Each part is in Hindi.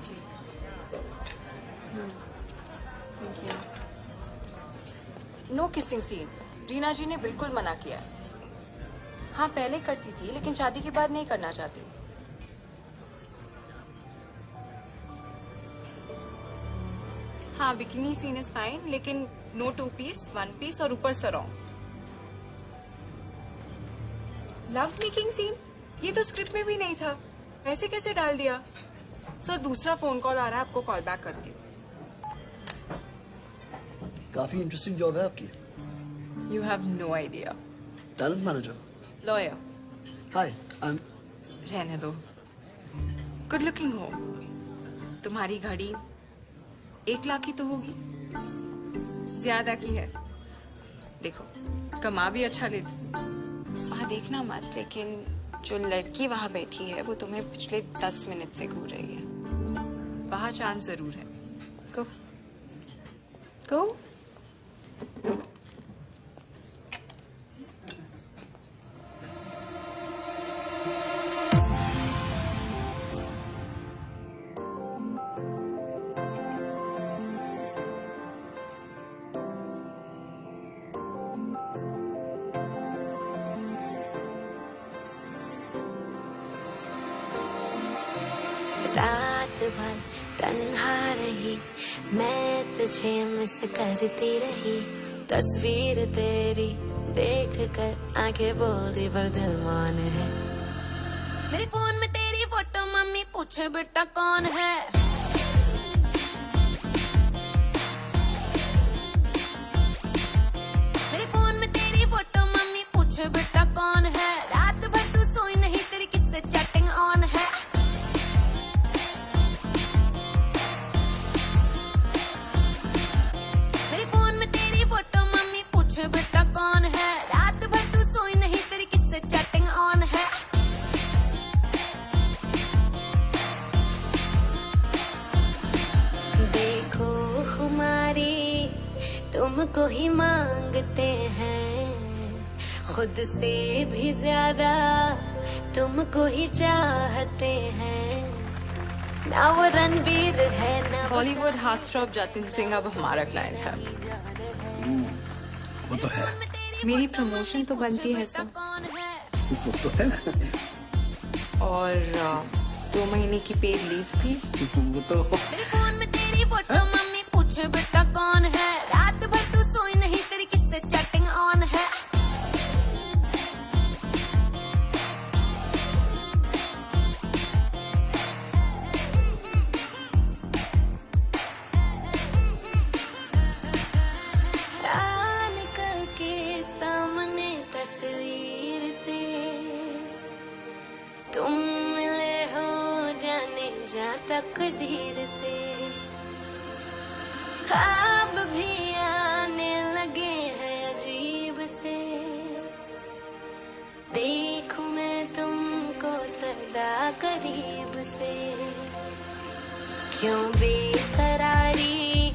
Ji. Thank you. No kissing scene, Reena ji ने बिल्कुल मना किया है। हाँ पहले करती थी लेकिन शादी के बाद नहीं करना चाहती। हाँ बिकिनी सीन इज फाइन लेकिन नो 2 पीस 1 पीस और ऊपर सरोंग। लव मेकिंग सीन ये तो स्क्रिप्ट में भी नहीं था, ऐसे कैसे डाल दिया? सर दूसरा फोन कॉल आ रहा है, आपको कॉल बैक करती हूँ। काफी इंटरेस्टिंग जॉब है आपकी। You have no idea. Talent manager. Lawyer. Hi I am. रहने दो, गुड लुकिंग हो। तुम्हारी घड़ी 1 लाख की तो होगी, ज्यादा की है। देखो कमा भी अच्छा लेती। वहाँ देखना मत, लेकिन जो लड़की वहाँ बैठी है वो तुम्हें पिछले 10 मिनट से घूर रही है। वहाँ चांस जरूर है। गो गो। रात भर तन्हा रही मैं, तुझे मिस करती रही। तस्वीर तेरी देख कर आंखें बोलती पर दिल मौन है। मेरे फोन में तेरी फोटो मम्मी पूछे बेटा कौन है। मेरे फोन में तेरी फोटो मम्मी पूछे बेटा कौन है। रात भर तू सोई नहीं, तेरी किससे चैटिंग ऑन है। बेटा कौन है, रात भर तू सोई नहीं, तेरी किससे चैटिंग ऑन है। देखो हमारी तुमको ही मांगते हैं, खुद से भी ज्यादा तुमको ही चाहते हैं। ना वो रणबीर है ना बॉलीवुड हार्टथ्रॉब जतिन सिंह अब हमारा क्लाइंट है। वो तो है। मेरी प्रमोशन तो बनती है सर। वो तो है। और 2 महीने की पेड लीव भी। वो तो। मेरे फोन में तेरी फोटो मम्मी पूछे बेटा कौन है। रात भर तू सोई नहीं, तेरी किससे चैटिंग ऑन है। तकदीर से ख्वाब भी आने लगे हैं अजीब से। देखूं मैं तुमको सदा करीब से, क्यों बेकरारी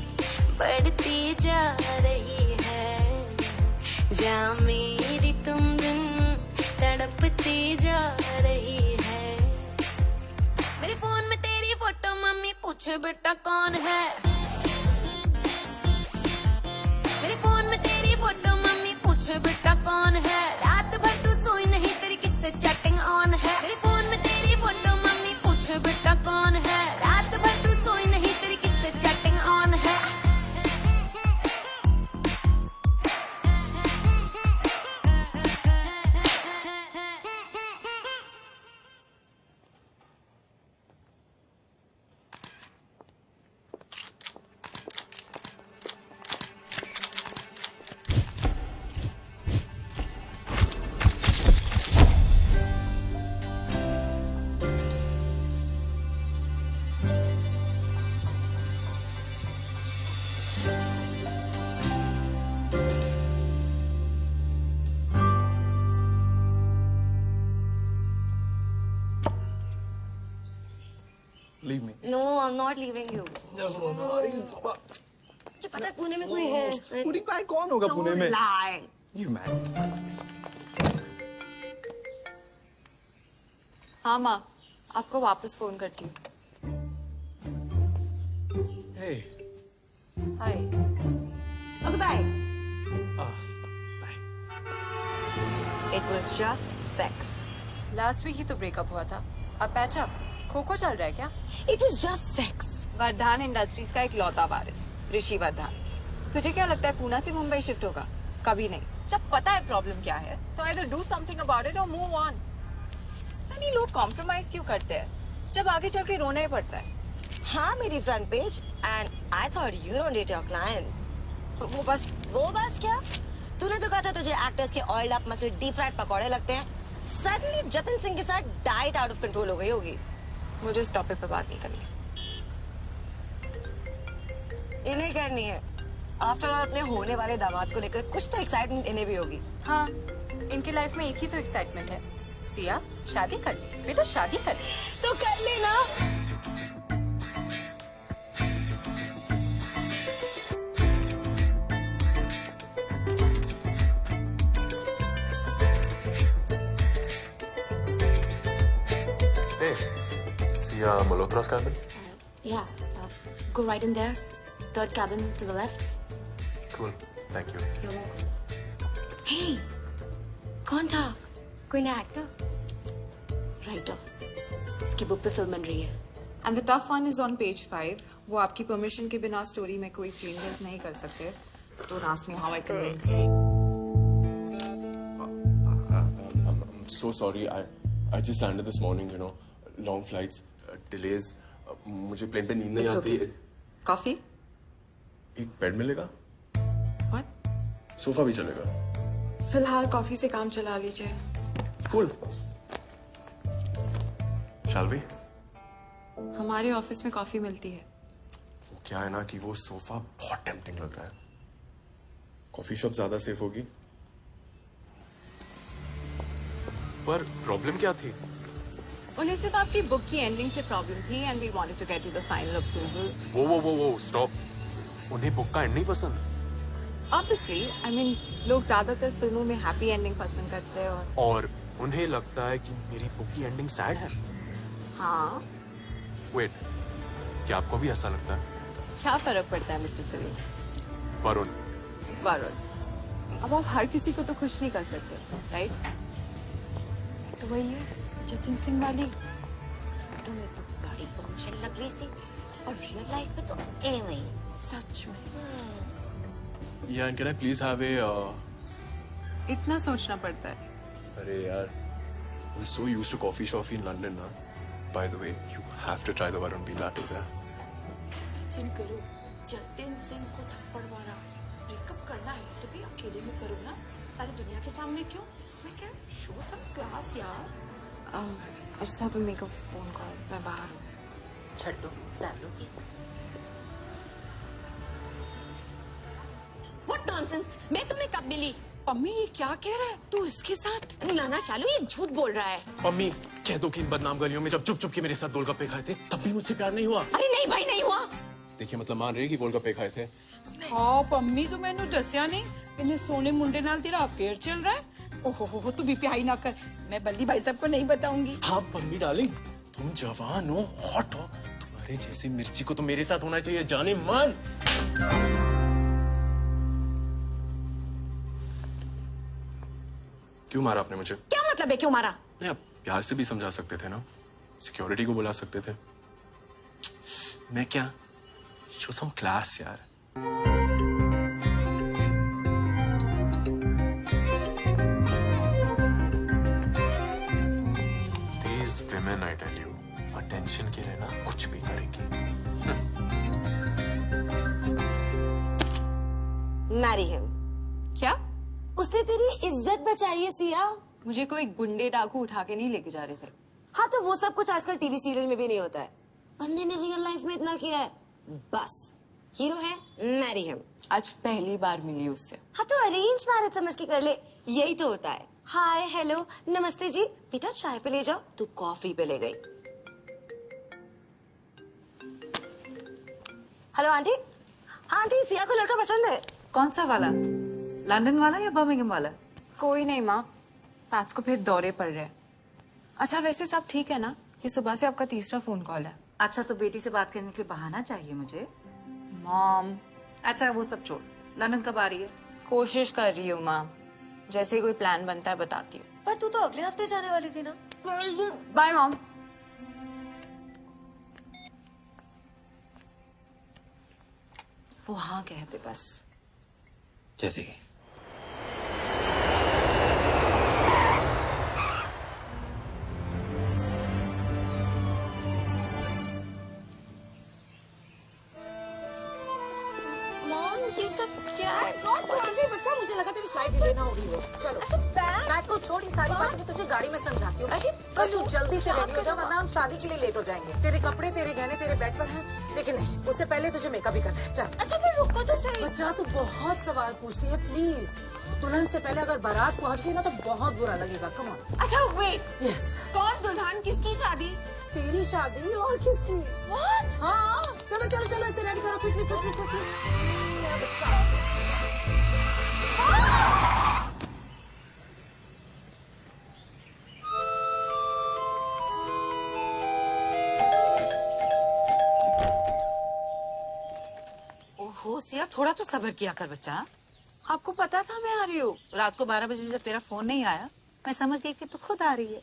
बढ़ती जा रही है। जा मेरी तुम दिन तड़पती जा रही है। मेरे फोन में तेरी फोटो मम्मी पूछे बेटा कौन है। मेरे फोन में तेरी फोटो मम्मी पूछे बेटा कौन है। रात भर तू सोई नहीं, तेरी किससे चैटिंग ऑन है। मेरे फोन में तेरी फोटो मम्मी पूछे बेटा कौन है। रात भर तू सोई नहीं, तेरी किससे चैटिंग ऑन है। Leave me. No, I'm not leaving you. मुझे पता है पुणे में कोई है। पुणे का कौन होगा पुणे में? lie. You man. हाँ माँ, आपको वापस फोन करती हूँ। Hey. Hi. Okay, bye. Bye. It was just sex. Last week ही तो ब्रेकअप हुआ था, अब पैचअप। खो चल रहा है क्या? It was just sex. Vardhan industries का एक लौता वारिस ऋषि वर्धान। तुझे क्या लगता है पूना से मुंबई शिफ्ट होगा? कभी नहीं। जब पता है प्रॉब्लम क्या है तो either do something about it or move on। यानी लोग कॉम्प्रोमाइज क्यों करते हैं जब आगे चल के रोना ही पड़ता है? हाँ मेरी front page and I thought you don't date your clients. वो बस क्या? तूने तो कहा था तुझे एक्टर्स के oil up muscle deep fried पकौड़े लगते हैं। सडनली जतिन सिंह के साथ डाइट आउट ऑफ कंट्रोल हो गई होगी। मुझे इस टॉपिक पे बात नहीं करनी। इन्हें करनी है। आफ्टर ऑल अपने होने वाले दामाद को लेकर कुछ तो एक्साइटमेंट इन्हें भी होगी। हाँ, इनकी लाइफ में एक ही तो एक्साइटमेंट है, सिया शादी कर ले। बेटा शादी कर ले। तो कर लेना। Hey, Sia Malhotra's cabin? Yeah, go right in there. Third cabin to the left. Cool, thank you. You're welcome. Hey, कौन था? कोई नया एक्टर? राइटर। इसकी बुक पे फिल्म बन रही है। And the tough one is on page 5. वो आपकी परमिशन के बिना स्टोरी में कोई चेंजेस नहीं कर सकते। Don't ask me how I convinced. I'm so sorry. I just landed this morning, you know. Long flights, delays. मुझे प्लेन पे नींद नहीं It's आती। okay. Coffee? एक बेड मिलेगा? What? सोफा भी चलेगा? फिलहाल कॉफी से काम चला लीजिए। Cool. Shall we? हमारे ऑफिस में कॉफी मिलती है। वो क्या है ना कि वो सोफा बहुत टेम्पटिंग लग रहा है। कॉफी शॉप ज्यादा सेफ होगी। पर प्रॉब्लम क्या थी? उन्हें सिर्फ आपकी बुक की एंडिंग से प्रॉब्लम थी and we wanted to get to the final approval. वो स्टॉप। उन्हें बुक का एंडिंग पसंद? ऑब्वियसली, आई मीन लोग ज्यादातर फिल्मों में हैप्पी एंडिंग पसंद करते हैं और उन्हें लगता है कि मेरी बुक की एंडिंग सैड है। हाँ, वेट, क्या आपको भी ऐसा लगता है? क्या फर्क पड़ता है मिस्टर सलीम? वरुण, अब आप हर किसी को तो खुश नहीं कर सकते, राइट? तो वही है जतिन सिंह वाली। फोटो में तो बड़ी परमिशन लग रही थी और रियल लाइफ में तो एवं ही। सच में या can I please have a इतना सोचना पड़ता है। अरे यार, I'm so used to coffee shop in London ना। By the way, you have to try the Varun Bhi latte there. Imagine करो, जतिन सिंह को थप्पड़ मारा। ब्रेकअप करना है तो भी अकेले में करो ना, सारी दुनिया के सामने क्यों? मैं क्या शो सम क्लास यार। I just have to make a phone call. मैं बाहर हूँ। छड्डो सालो की। What nonsense? मैं तुम्हें कब मिली? अम्मी ये क्या कह रहा है? तू इसके साथ? नाना शालू ये झूठ बोल रहा है। मम्मी, कह दो कि इन बदनाम गलियों में जब चुप के मेरे साथ गोलगप्पे खाए थे तब भी मुझसे प्यार नहीं हुआ। अरे नहीं भाई नहीं हुआ। देखिए मतलब मान रहे कि गोलगप्पे खाए थे। हाँ पंमी तो मैंने दसिया नहीं इन्हें सोने मुंडे नाल तेरा अफेयर चल रहा है। ओहो तू भी प्याई ना कर, मैं बल्ली भाई साहब को नहीं बताऊंगी। हाँ मम्मी डार्लिंग, तुम जवान हो, हॉट हो, तुम्हारे जैसे मिर्ची को तो मेरे साथ होना चाहिए, जाने मन। क्यों मारा आपने मुझे? क्या मतलब है क्यों मारा? नहीं, आप प्यार से भी समझा सकते थे ना, सिक्योरिटी को बुला सकते थे। मैं क्या, शो सम क्लास यार। These women, I tell you, attention के लिए ना कुछ भी करेंगी। Marry him. क्या? उसने तेरी इज्जत बचाई है सिया। मुझे कोई गुंडे डाकू उठा के नहीं लेके जा रहे थे। हाँ तो वो सब कुछ आजकल टीवी सीरियल में भी नहीं होता है। बंदे ने रियल लाइफ में इतना किया है, बस हीरो है, मैरी हिम। आज पहली बार मिली उससे। हाँ तो अरेंज मैरिज समझ के कर ले, यही तो होता है। हाय हेलो नमस्ते जी, बेटा चाय पे ले जाओ, तू कॉफी पे ले गई। Hello aunty. हाँ आंटी, सिया को लड़का पसंद है। कौन सा वाला, लंदन वाला या बर्मिंघम वाला? कोई नहीं माँ, पैट्स को फिर दौरे पड़ रहे हैं। अच्छा वैसे सब ठीक है ना? ये सुबह से आपका तीसरा फोन कॉल है। अच्छा, तो बेटी से बात करने के लिए बहाना चाहिए मुझे। मॉम, अच्छा वो सब छोड़, लंदन कब आ रही है? कोशिश कर रही हूँ माँ, जैसे ही कोई प्लान बनता है बताती हूँ। पर तू तो अगले हफ्ते जाने वाली थी ना। Bye mom. वो हाँ कहते बस। जैसे कि मॉम, ये सब क्या है? बच्चा, मुझे लगा तेरी फ्लाइट डिले ना हो रही हो। चलो बैग को छोड़, ये सारी बातें मैं तुझे गाड़ी में समझाती हूँ। बस तू जल्दी से रेडी हो जा, वरना हम शादी के लिए लेट हो जाएंगे। तेरे कपड़े, तेरे गहने तेरे बेड पर हैं, लेकिन नहीं, उससे पहले तुझे मेकअप भी करना है। चल। अच्छा फिर रुको तो सही। बच्चा, तू बहुत सवाल पूछती है, प्लीज। दुल्हन से पहले अगर बारात पहुँच गई ना तो बहुत बुरा लगेगा। Come on. अच्छा वेट, यस। कौन दुल्हन, किसकी शादी? तेरी शादी और किसकी? What? हाँ, चलो चलो चलो, इसे रेडी करो, क्विकली क्विकली क्विकली। ओहो सिया, थोड़ा तो सब्र किया कर बच्चा। आपको पता था मैं आ रही हूँ? रात को 12 बजे जब तेरा फोन नहीं आया, मैं समझ गई कि तू खुद आ रही है।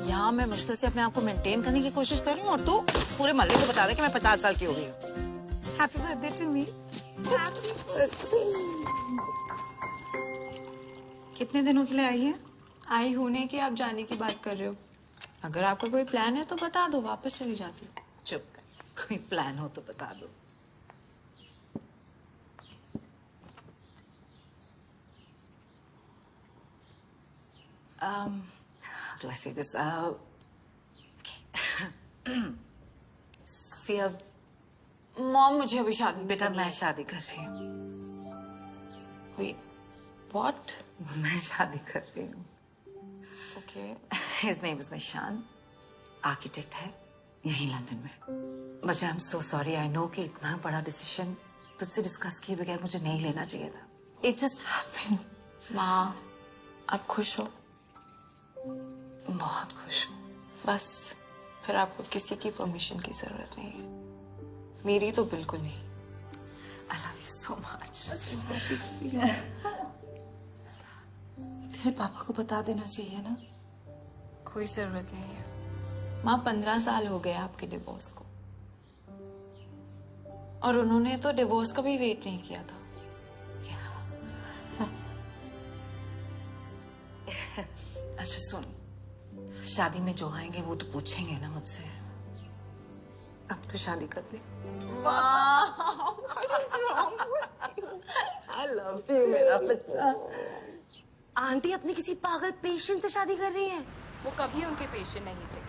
यहाँ मैं मुश्किल से अपने आप को मेंटेन करने की कोशिश कर रही हूँ और तू पूरे मोहल्ले को बता दे कि मैं 50 साल की हो गई हूँ। Happy birthday to me. कितने दिनों के लिए आई है? आई होने की आप जाने की बात कर रहे हो? अगर आपका कोई प्लान है तो बता दो, वापस चली जाती हूँ। चुप कर, कोई प्लान हो तो बता दो। How do I say this? See, अब मॉम, मुझे अभी शादी बेटा मैं शादी कर रही हूँ। Wait, what? मैं शादी कर रही हूँ। Okay. His name is निशान, आर्किटेक्ट है यहीं लंदन में। बच्चा, I am so sorry, I know कि इतना बड़ा डिसीजन तुझसे डिस्कस किए बगैर मुझे नहीं लेना चाहिए था। It just happened. माँ, आप खुश हो? बहुत खुश हूँ। बस फिर आपको किसी की परमिशन की जरूरत नहीं है, मेरी तो बिल्कुल नहीं। I love you so much. तेरे पापा को बता देना चाहिए ना। कोई जरूरत नहीं है माँ, 15 साल हो गए आपके डिवोर्स को, और उन्होंने तो डिवोर्स का भी वेट नहीं किया था। अच्छा सुन, शादी में जो आएंगे वो तो पूछेंगे ना मुझसे। अब तो शादी कर ले। I love you, मेरा बच्चा। आंटी अपने किसी पागल पेशेंट से शादी कर रही हैं। वो कभी उनके पेशेंट नहीं थे,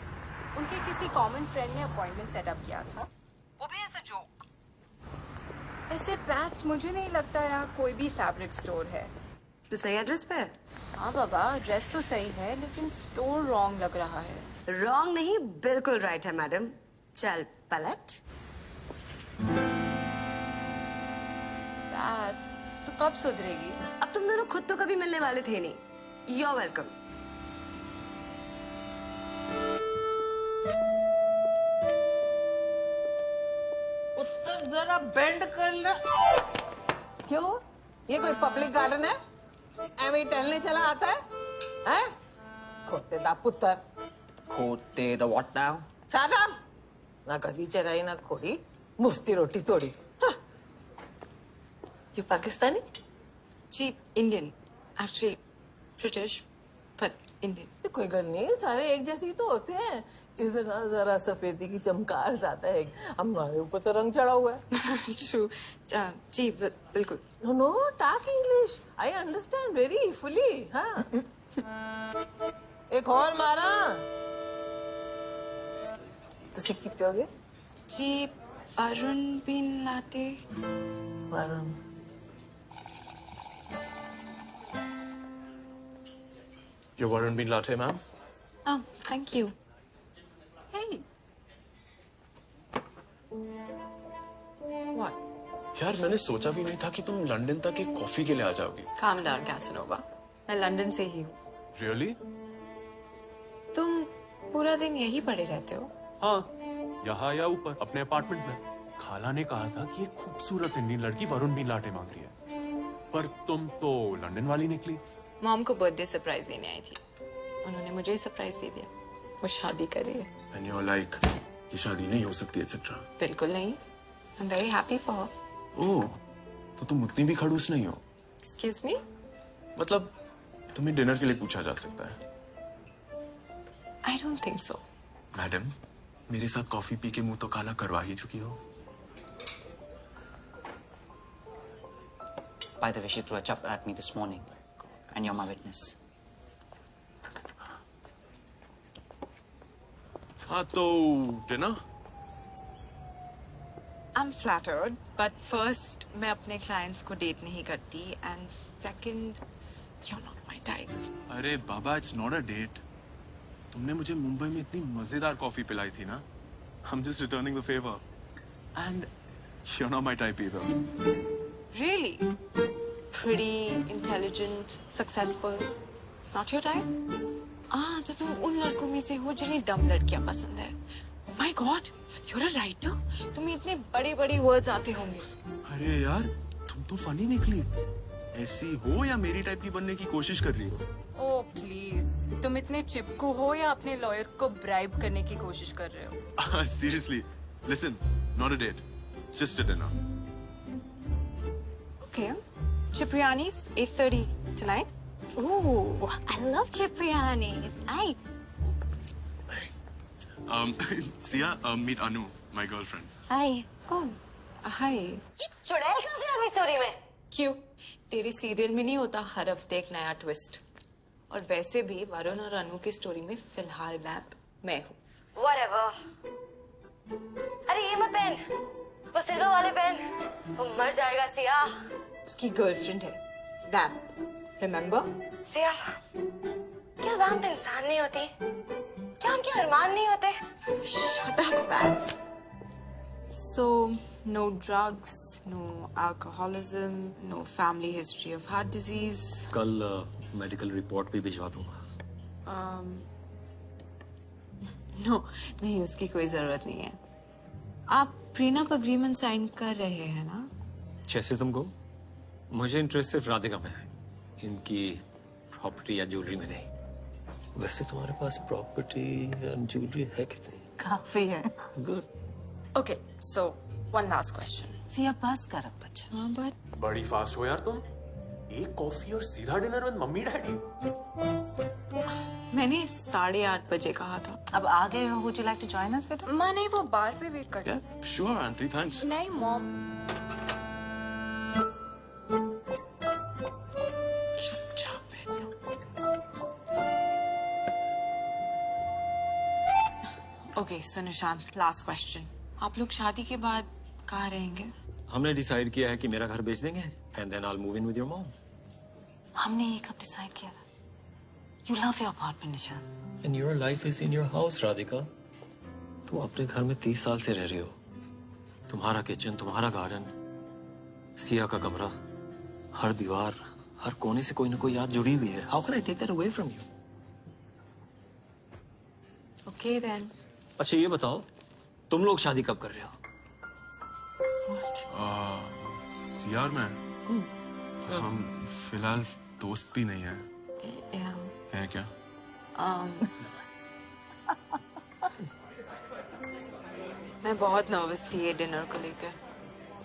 उनके किसी कॉमन फ्रेंड ने अपॉइंटमेंट सेटअप किया था, वो भी ऐसे जोक। ऐसे पैट्स मुझे नहीं लगता यहाँ कोई भी फैब्रिक स्टोर है। तू सही एड्रेस पे है? हाँ बाबा, ड्रेस तो सही है लेकिन स्टोर रॉन्ग लग रहा है। रॉन्ग नहीं, बिल्कुल राइट है मैडम। चल पलट। पैट्स तो कब सुधरेगी? अब तुम दोनों खुद तो कभी मिलने वाले थे नहीं। You're welcome. उत्तर जरा बेंड कर ले। क्यों? ये कोई पब्लिक गार्डन है? एमी टहलने चला आता है? हैं? खोते दा पुत्र। खोते the what now? Shut up! ना कभी चराई ना खोड़ी, मुफ्ती रोटी तोड़ी। हाँ। You पाकिस्तानी? जी, Indian, actually British but Indian. तो कोई गल नहीं, सारे एक जैसे ही तो होते हैं। इधर ना जरा सफेदी की चमकार ज्यादा है, हमारे ऊपर तो रंग चढ़ा हुआ है। ट्रू। जी बिल्कुल। No, no, talk English. I understand very fully. हाँ। एक और मारा। तुसी की पियोगे? जी, वरुण बिन latte. Varun. You're Varun bin Latte, ma'am? Oh, thank you. Hey. What? यार मैंने सोचा भी नहीं था कि तुम लंदन तक एक कॉफी के लिए आ जाओगी। Calm down, Casanova. मैं लंदन से ही हूँ। Really? पूरा दिन यही पड़े रहते हो? हाँ, यहाँ या ऊपर अपने अपार्टमेंट में। खाला ने कहा था कि एक खूबसूरत इंडियन लड़की वरुण भी लाटे मांग रही है, पर तुम तो लंदन वाली निकली। मॉम को बर्थडे सरप्राइज देने आई थी, उन्होंने मुझे ही सरप्राइज दे दिया। वो शादी कर रही है। And you're like, ये शादी नहीं हो सकती etc. बिल्कुल नहीं। I'm very happy for her. ओह, तो तुम उतनी भी खड़ूस नहीं हो। Excuse me? मतलब तुम्हें डिनर के लिए पूछा जा सकता है। I don't think so. Madam, मेरे साथ कॉफी पी के मुंह तो काला करवा ही चुकी हो। By the way, she threw a chapter at me this morning, and you're my witness. हाँ तो dinner? I'm flattered, but first मैं अपने clients को date नहीं करती, and second, you're not my type. अरे बाबा, it's not a date. तुमने मुझे मुंबई में इतनी मजेदार कॉफी पिलाई थी ना? I'm just returning the favor. And you're not my type either. Really? Pretty, intelligent, successful. Not your type? तो तुम उन लड़कों में से हो जिन्हें डम लड़कियां पसंद है। My God, you're a writer? तुम्हें इतने बड़े-बड़े words आते होंगे। अरे यार, तुम तो फनी निकली। ऐसी हो या मेरी टाइप की बनने की कोशिश कर रही हो? Oh please, तुम इतने चिपकू हो या अपने लॉयर को ब्राइब करने की कोशिश कर रहे हो? Seriously, listen, not a date, just a dinner. Okay, Cipriani's 8:30 tonight. Ooh, I love Cipriani. Nice. Sia, meet Anu, my girlfriend. Hi. Oh, hi. ये चुड़ैल कहाँ से आ गई स्टोरी में? क्यों? तेरे सीरियल में नहीं होता हर हफ्ते एक नया ट्विस्ट? और वैसे भी वरुण और अनु की स्टोरी में फिलहाल मैं हूँ। Whatever. अरे ये मत पहन, वो सिल्वर वाले पहन, वो मर जाएगा सिया। उसकी गर्लफ्रेंड है, वैम्प, remember? सिया, क्या वैम्प इंसान नहीं होती? क्या उनके अरमान नहीं होते? Shut up, Babs. So, no drugs, no alcoholism, no family history of heart disease. कल मेडिकल रिपोर्ट भी भिजवा दूंगा। No, नहीं, उसकी कोई जरूरत नहीं है। आप प्रीनप अग्रीमेंट साइन कर रहे हैं ना? जैसे तुमको, मुझे इंटरेस्ट सिर्फ राधिका में है, इनकी प्रॉपर्टी या ज्वेलरी में नहीं। वैसे तुम्हारे पास प्रॉपर्टी या ज्वेलरी है कितनी? काफी है। Good. Okay, so one last question. Siya pass कर अब बच्चा। हाँ, but बड़ी फास्ट हो यार तुम। एक कॉफी और सीधा डिनर विद मम्मी डैडी। मैंने 8:30 बजे कहा था। अब आ गए हो, would you like to join us बेटा? माँ नहीं, वो बार पे वेट करती। Yeah, sure, auntie, thanks. नहीं मॉम। चुपचाप बैठना। Okay, so Nishant, last question. आप लोग शादी के बाद कहाँ रहेंगे? हमने डिसाइड किया है कि मेरा घर बेच देंगे and then I will move in with your mom. हमने ये कब डिसाइड किया था? You love your apartment, निशान। And your life is in your house Radhika. तुम अपने घर में 30 साल से रह रही हो। तुम्हारा किचन, तुम्हारा गार्डन, सिया का कमरा, हर दीवार, हर कोने से कोई ना कोई याद जुड़ी हुई है। How can I take that away from you? Okay then. अच्छा ये बताओ, तुम लोग शादी कब कर रहे हो? सियार मैं, हम फिलहाल दोस्त भी नहीं है। Yeah. है क्या? मैं बहुत नर्वस थी ये डिनर को लेकर।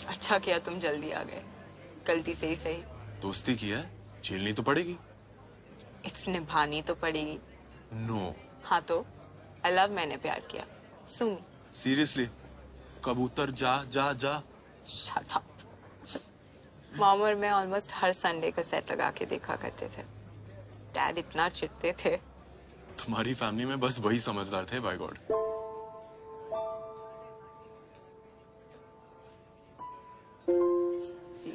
अच्छा किया तुम जल्दी आ गए। गलती से ही सही। दोस्ती की है, झेलनी तो पड़ेगी। इट्स निभानी तो पड़ेगी। नो। हाँ तो आई लव मैंने प्यार किया। सुन। सीरियसली, कबूतर जा जा जा। Shut up. मॉम और मैं ऑलमोस्ट हर संडे का सेट लगा के देखा करते थे। डैड इतना चिढ़ते थे। तुम्हारी फैमिली में बस वही समझदार थे, बाय गॉड। जी।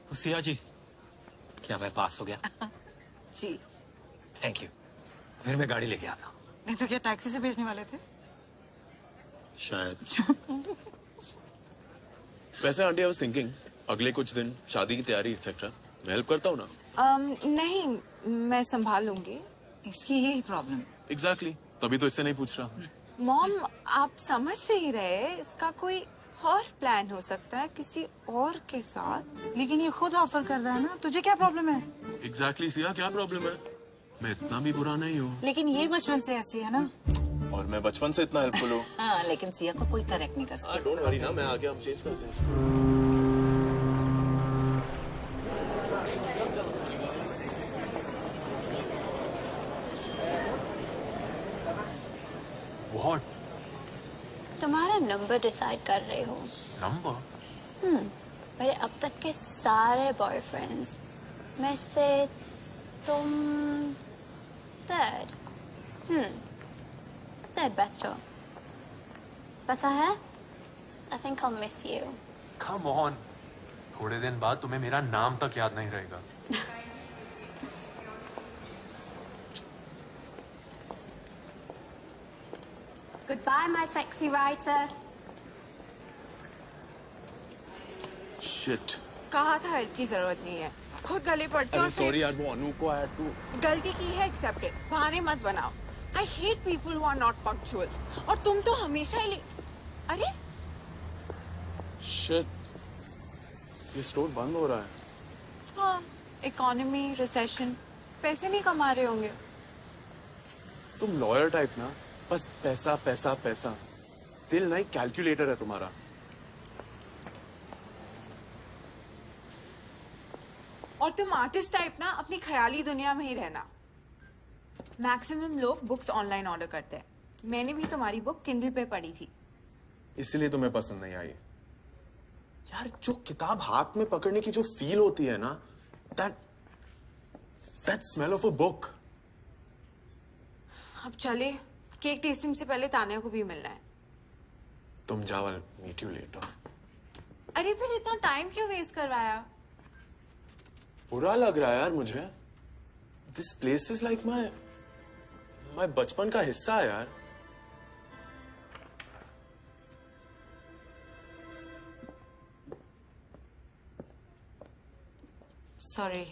तो सिया जी, क्या मैं पास हो गया? जी। Thank you. फिर मैं गाड़ी लेके आता हूँ। नहीं तो क्या टैक्सी से भेजने वाले थे? शायद। वैसे आंटी, आई वाज थिंकिंग अगले कुछ दिन शादी की तैयारी एक्सेट्रा मैं हेल्प करता हूँ ना। नहीं, मैं संभाल लूंगी। इसकी यही प्रॉब्लम। एग्जैक्टली, तभी तो इससे नहीं पूछ रहा। मॉम, आप समझ नहीं रहे, इसका कोई और प्लान हो सकता है किसी और के साथ। लेकिन ये खुद ऑफर कर रहा है ना, तुझे क्या प्रॉब्लम है? एग्जैक्टली सिया, क्या प्रॉब्लम है? मैं इतना भी बुरा नहीं हूँ। लेकिन ये बचपन से ऐसी है ना। और मैं बचपन से इतना हेल्पफुल हूँ। हाँ, लेकिन सिया को कोई करेक्ट नहीं कर सकता। डोंट वरी ना, मैं आ गया, हम चेंज करते हैं इसको। What? तुम्हारा नंबर डिसाइड कर रहे हो। नंबर? मेरे अब तक के सारे बॉयफ्रेंड्स में से तुम थर्ड बेस्ट हो। पता है? I think I'll miss you. Come on. थोड़े दिन बाद तुम्हें मेरा नाम तक याद नहीं रहेगा। Goodbye, my sexy writer. Shit. कहा था हेल्प की जरूरत नहीं है, खुद गले पड़ते हो। सॉरी यार, वो अनु को आया टू। गलती की है, एक्सेप्टेड। बहाने मत बनाओ। I hate people who are not punctual. और तुम तो हमेशा ही अरे Shit. ये स्टोर बंद हो रहा है। हाँ, इकोनॉमी, रिसेशन, पैसे नहीं कमा रहे होंगे। तुम लॉयर टाइप ना, बस पैसा पैसा पैसा। दिल नहीं, कैलकुलेटर है तुम्हारा। और तुम आर्टिस्ट टाइप ना, अपनी ख्याली दुनिया में ही रहना। मैक्सिमम लोग बुक्स ऑनलाइन ऑर्डर करते हैं। मैंने भी तुम्हारी बुक किंडल पे पढ़ी थी। इसलिए तुम्हें पसंद नहीं आई। यार, जो किताब हाथ में पकड़ने की जो फील होती है ना, that smell of a book। अब चले, केक टेस्टिंग से पहले तानिया को भी मिलना है। तुम जाओ, मीट यू लेटर। अरे फिर इतना टाइम क्यों वेस्ट करवाया? बुरा लग रहा है यार मुझे। This place is like my बचपन का हिस्सा है यार। Sorry.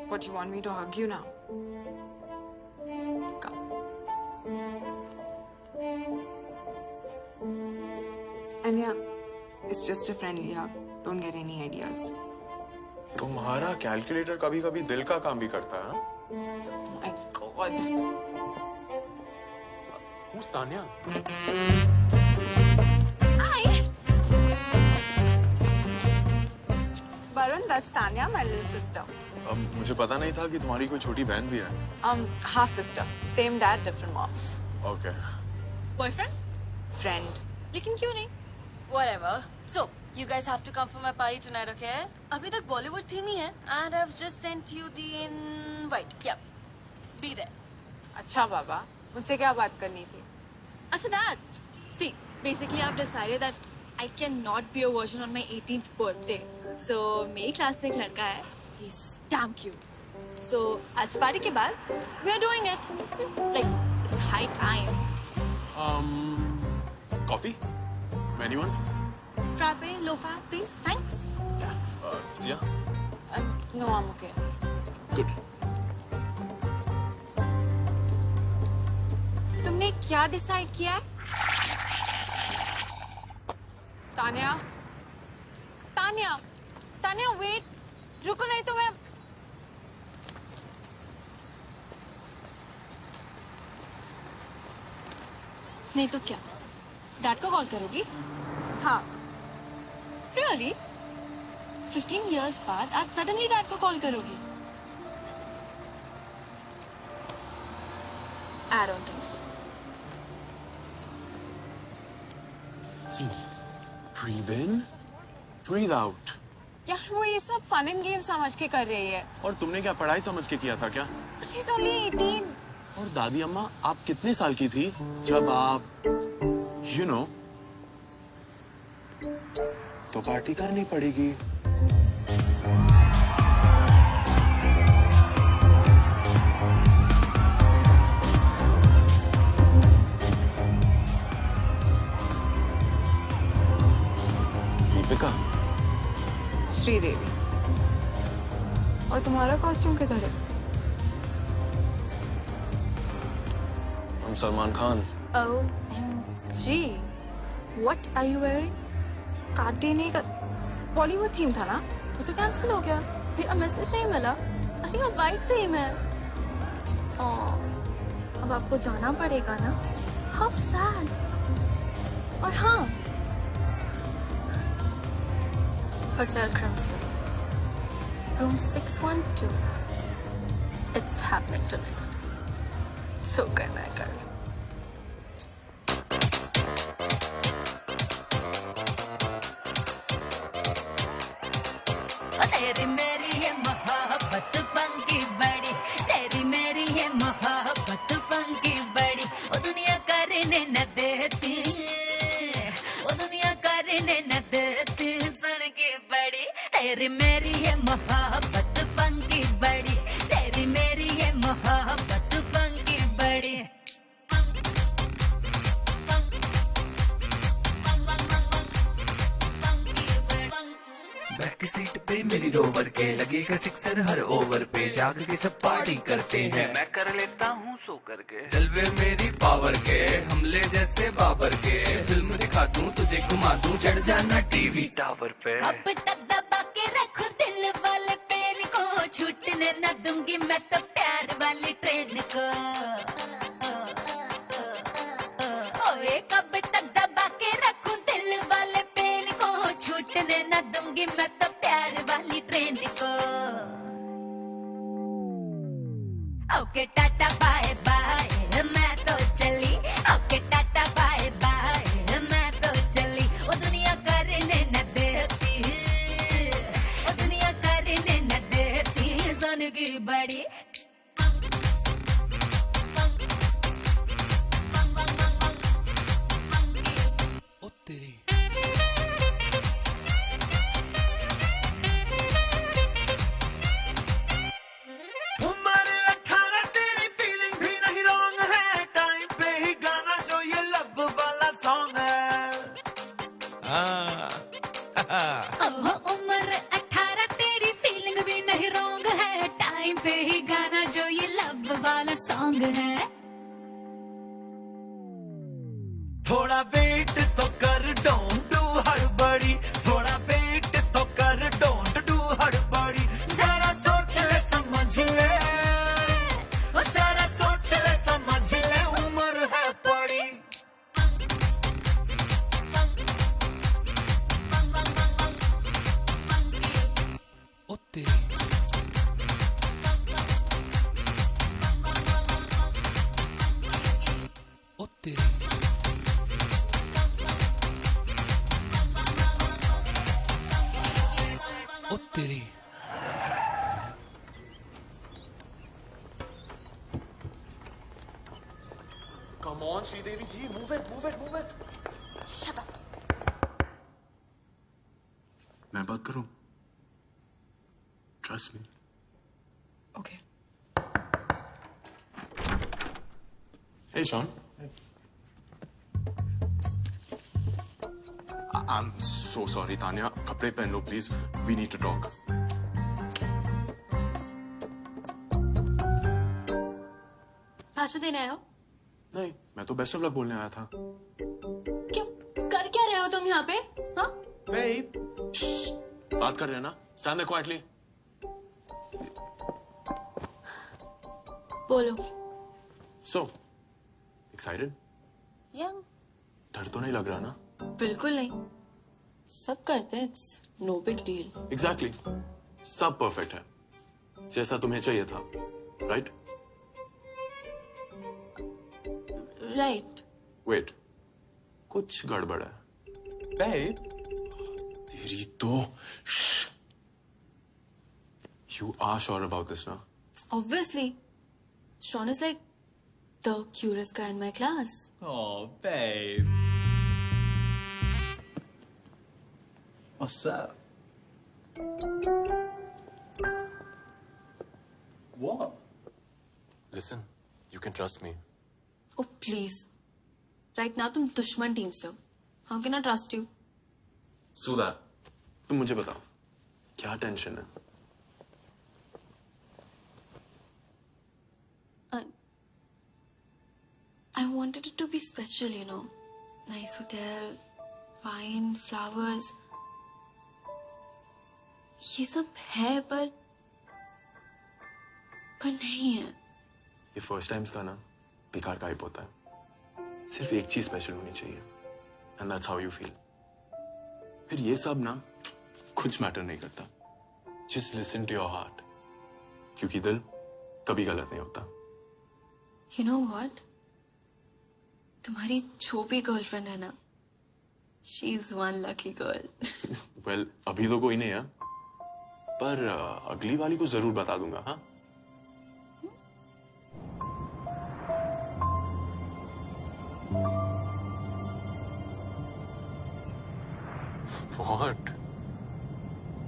What, you want me to hug you now? Come. And yeah, it's just a friendly hug. Don't get any ideas. तुम्हारा कैलकुलेटर कभी कभी दिल का काम भी करता है। Oh my God. Who's Tanya? Varun, that's Tanya, my little sister. मुझे पता नहीं था कि तुम्हारी कोई छोटी बहन भी है। Half sister. Same dad, different moms. Okay. Boyfriend? Friend. लेकिन क्यों नहीं? Whatever. So, you guys have to come for my party tonight, okay? अभी तक Bollywood theme ही है, and I've just sent you the invite. Yep. Be there. अच्छा बाबा, मुझसे क्या बात करनी थी? अच्छा, that. See, basically I've decided that I cannot be a virgin on my 18th birthday. So, मेरी क्लास में एक लड़का है. He's damn cute. So, आज पार्टी के बाद, we are doing it. Like, it's high time. Coffee? Anyone? Frappe, lofa, please. Thanks. Sia? No, I'm okay. Good. तुमने क्या डिसाइड किया है? तानिया, तानिया, तानिया, वेट, रुको नहीं तो मैं। नहीं तो क्या? डैड को कॉल करोगी? हाँ। Really? 15 years बाद आज सडनली डैड को कॉल करोगी? I don't think so. See, breathe in, breathe out. यार वो ये सब फन एंड गेम समझ के कर रही है। और तुमने क्या पढ़ाई समझ के किया था क्या? She's only 18. और दादी अम्मा, आप कितने साल की थी जब आप, you know, तो पार्टी करनी पड़ेगी। दीपिका। श्रीदेवी। और तुम्हारा कॉस्ट्यूम किधर है? Salman Khan. OMG, what are you wearing? कार्डिनी का बॉलीवुड थीम था ना, वो तो कैंसिल हो गया। मेरा मैसेज नहीं मिला। अरे ये वाइट थीम है। अब आपको जाना पड़ेगा ना। How sad. और हाँ, hotel crimson, room 612. It's happening tonight. जो करना है कर। तेरी मेरी है मोहब्बत फंकी बड़ी, तेरी मेरी है मोहब्बत फंकी बड़ी, वो दुनिया करने न देती, वो दुनिया करने न देती सुन की बड़ी, तेरी मेरी है मोहब्बत फंकी बड़ी, तेरी मेरी है मोहब्बत फंकी बड़ी। बैक सीट पे मेरी रोवर के लगेगा सिक्सर हर ओवर पे, जाग के सब पार्टी करते हैं, मैं कर लेता हूँ सो करके, जलवे मेरी पावर के, हमले जैसे बाबर के, फिल्म दिखा दूँ तुझे घुमा दूँ, चढ़ जाना टीवी टावर पे। कब तक दबा के रखूं दिल वाले पेन को, छूटने न दूंगी मैं तो प्यार वाली ट्रेन को। ओए कब तक दबा के रखूं दिल वाले पेन को, छूटने न दूंगी मैं तो प्यार वाली ट्रेन को। ओके टाटा बाय बाय मैं तो चली, ओके टाटा बाय बाय मैं तो चली, वो दुनिया करने न देती, वो दुनिया करने न देती सोन की बड़ी। ओ तेरी उम्र 18 तेरी फीलिंग भी नहीं रॉन्ग है, टाइम पे ही गाना जो ये लब वाला सॉन्ग है। ओह उम्र 18 तेरी फीलिंग भी नहीं रॉन्ग है, टाइम पे ही गाना जो ये लब वाला सॉन्ग है। थोड़ा वेट तो कर, डोंट डू हड़बड़ी, थोड़ा वेट तो कर, डोंट डू हड़बड़ी, जरा सोच ले समझ ले, वो जरा सोच ले समझ ले, उम्र है बड़ी। ओ तेरी ओ तेरी ओ तेरी Come on, Sridevi ji, move it, move it, move it. Shut up. मैं बात करूं? Trust me. Okay. Hey, Sean. I'm so sorry, Tanya. कपड़े पहन लो, please. We need to talk. भाषण देने आए हो? नहीं, मैं तो बेस्ट ऑफ लक बोलने आया था। क्यों? कर क्या रहे हो तुम यहाँ पे? हाँ? Babe. बात कर रहे हैं ना? Stand there quietly. बोलो। So, excited? या डर तो नहीं लग रहा ना? बिल्कुल नहीं। सब करते हैं, it's no big deal. Exactly. सब परफेक्ट है, जैसा तुम्हें चाहिए था, right? राइट। Wait. कुछ गड़बड़ है। Babe. तेरी तो। Shh. You are sure about this, na? Obviously. Sean is like the cutest guy in my class. Oh, babe. What's up? What? Listen, you can trust me. Oh, please. Right now तुम दुश्मन टीम से हो. How can I trust you? So that. तुम मुझे बताओ, क्या टेंशन है? I I wanted it to be special, you know. Nice hotel, fine flowers. ये सब है पर नहीं है. ये फर्स्ट टाइम्स का ना बेकार का हाइप होता है. सिर्फ एक चीज स्पेशल होनी चाहिए. And that's how you feel. फिर ये सब ना कुछ मैटर नहीं करता. Just listen to your heart. क्योंकि दिल कभी गलत नहीं होता. You know what? तुम्हारी जो भी गर्लफ्रेंड है ना, she is one lucky girl. Well, अभी तो कोई नहीं है, पर अगली वाली को जरूर बता दूंगा. हाँ. What?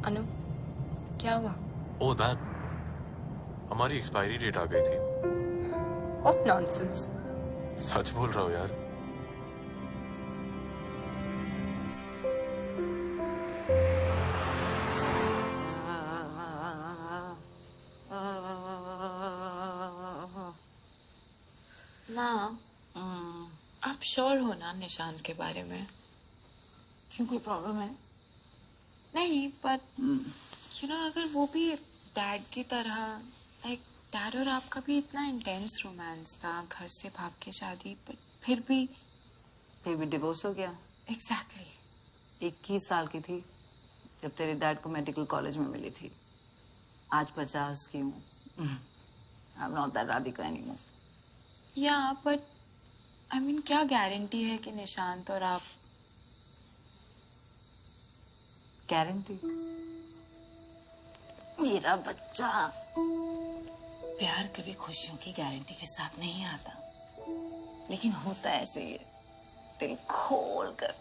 अनु, क्या हुआ? Oh, that. हमारी एक्सपायरी डेट आ गई थी. What nonsense? सच बोल रहा हूँ यार. ना, आप श्योर हो ना निशान के बारे में? क्यों, कोई प्रॉब्लम है? नहीं, पर यू नो अगर वो भी डैड की तरह, लाइक डैड और आपका भी इतना इंटेंस रोमांस था, घर से भाग के शादी, पर फिर भी डिवोर्स हो गया. एग्जैक्टली. 21 साल की थी जब तेरे डैड को मेडिकल कॉलेज में मिली थी. आज 50 की हूँ. I'm not that Radhika anymore. या बट आई मीन क्या गारंटी है कि निशांत और आप. गारंटी? मेरा बच्चा. प्यार कभी खुशियों की गारंटी के साथ नहीं आता, लेकिन होता ऐसे ही है. दिल खोल कर,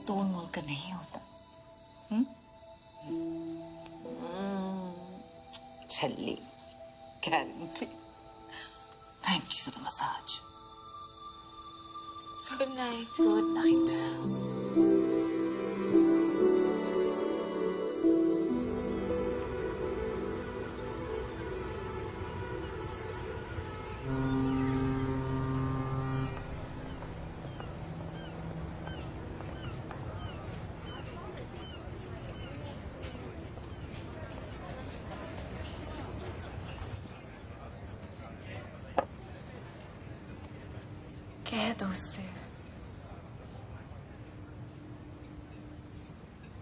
तोड़ मोड़ कर नहीं होता. छल्ली. Guarantee. Thank you for the massage. Good night. Good night. कह दो उससे.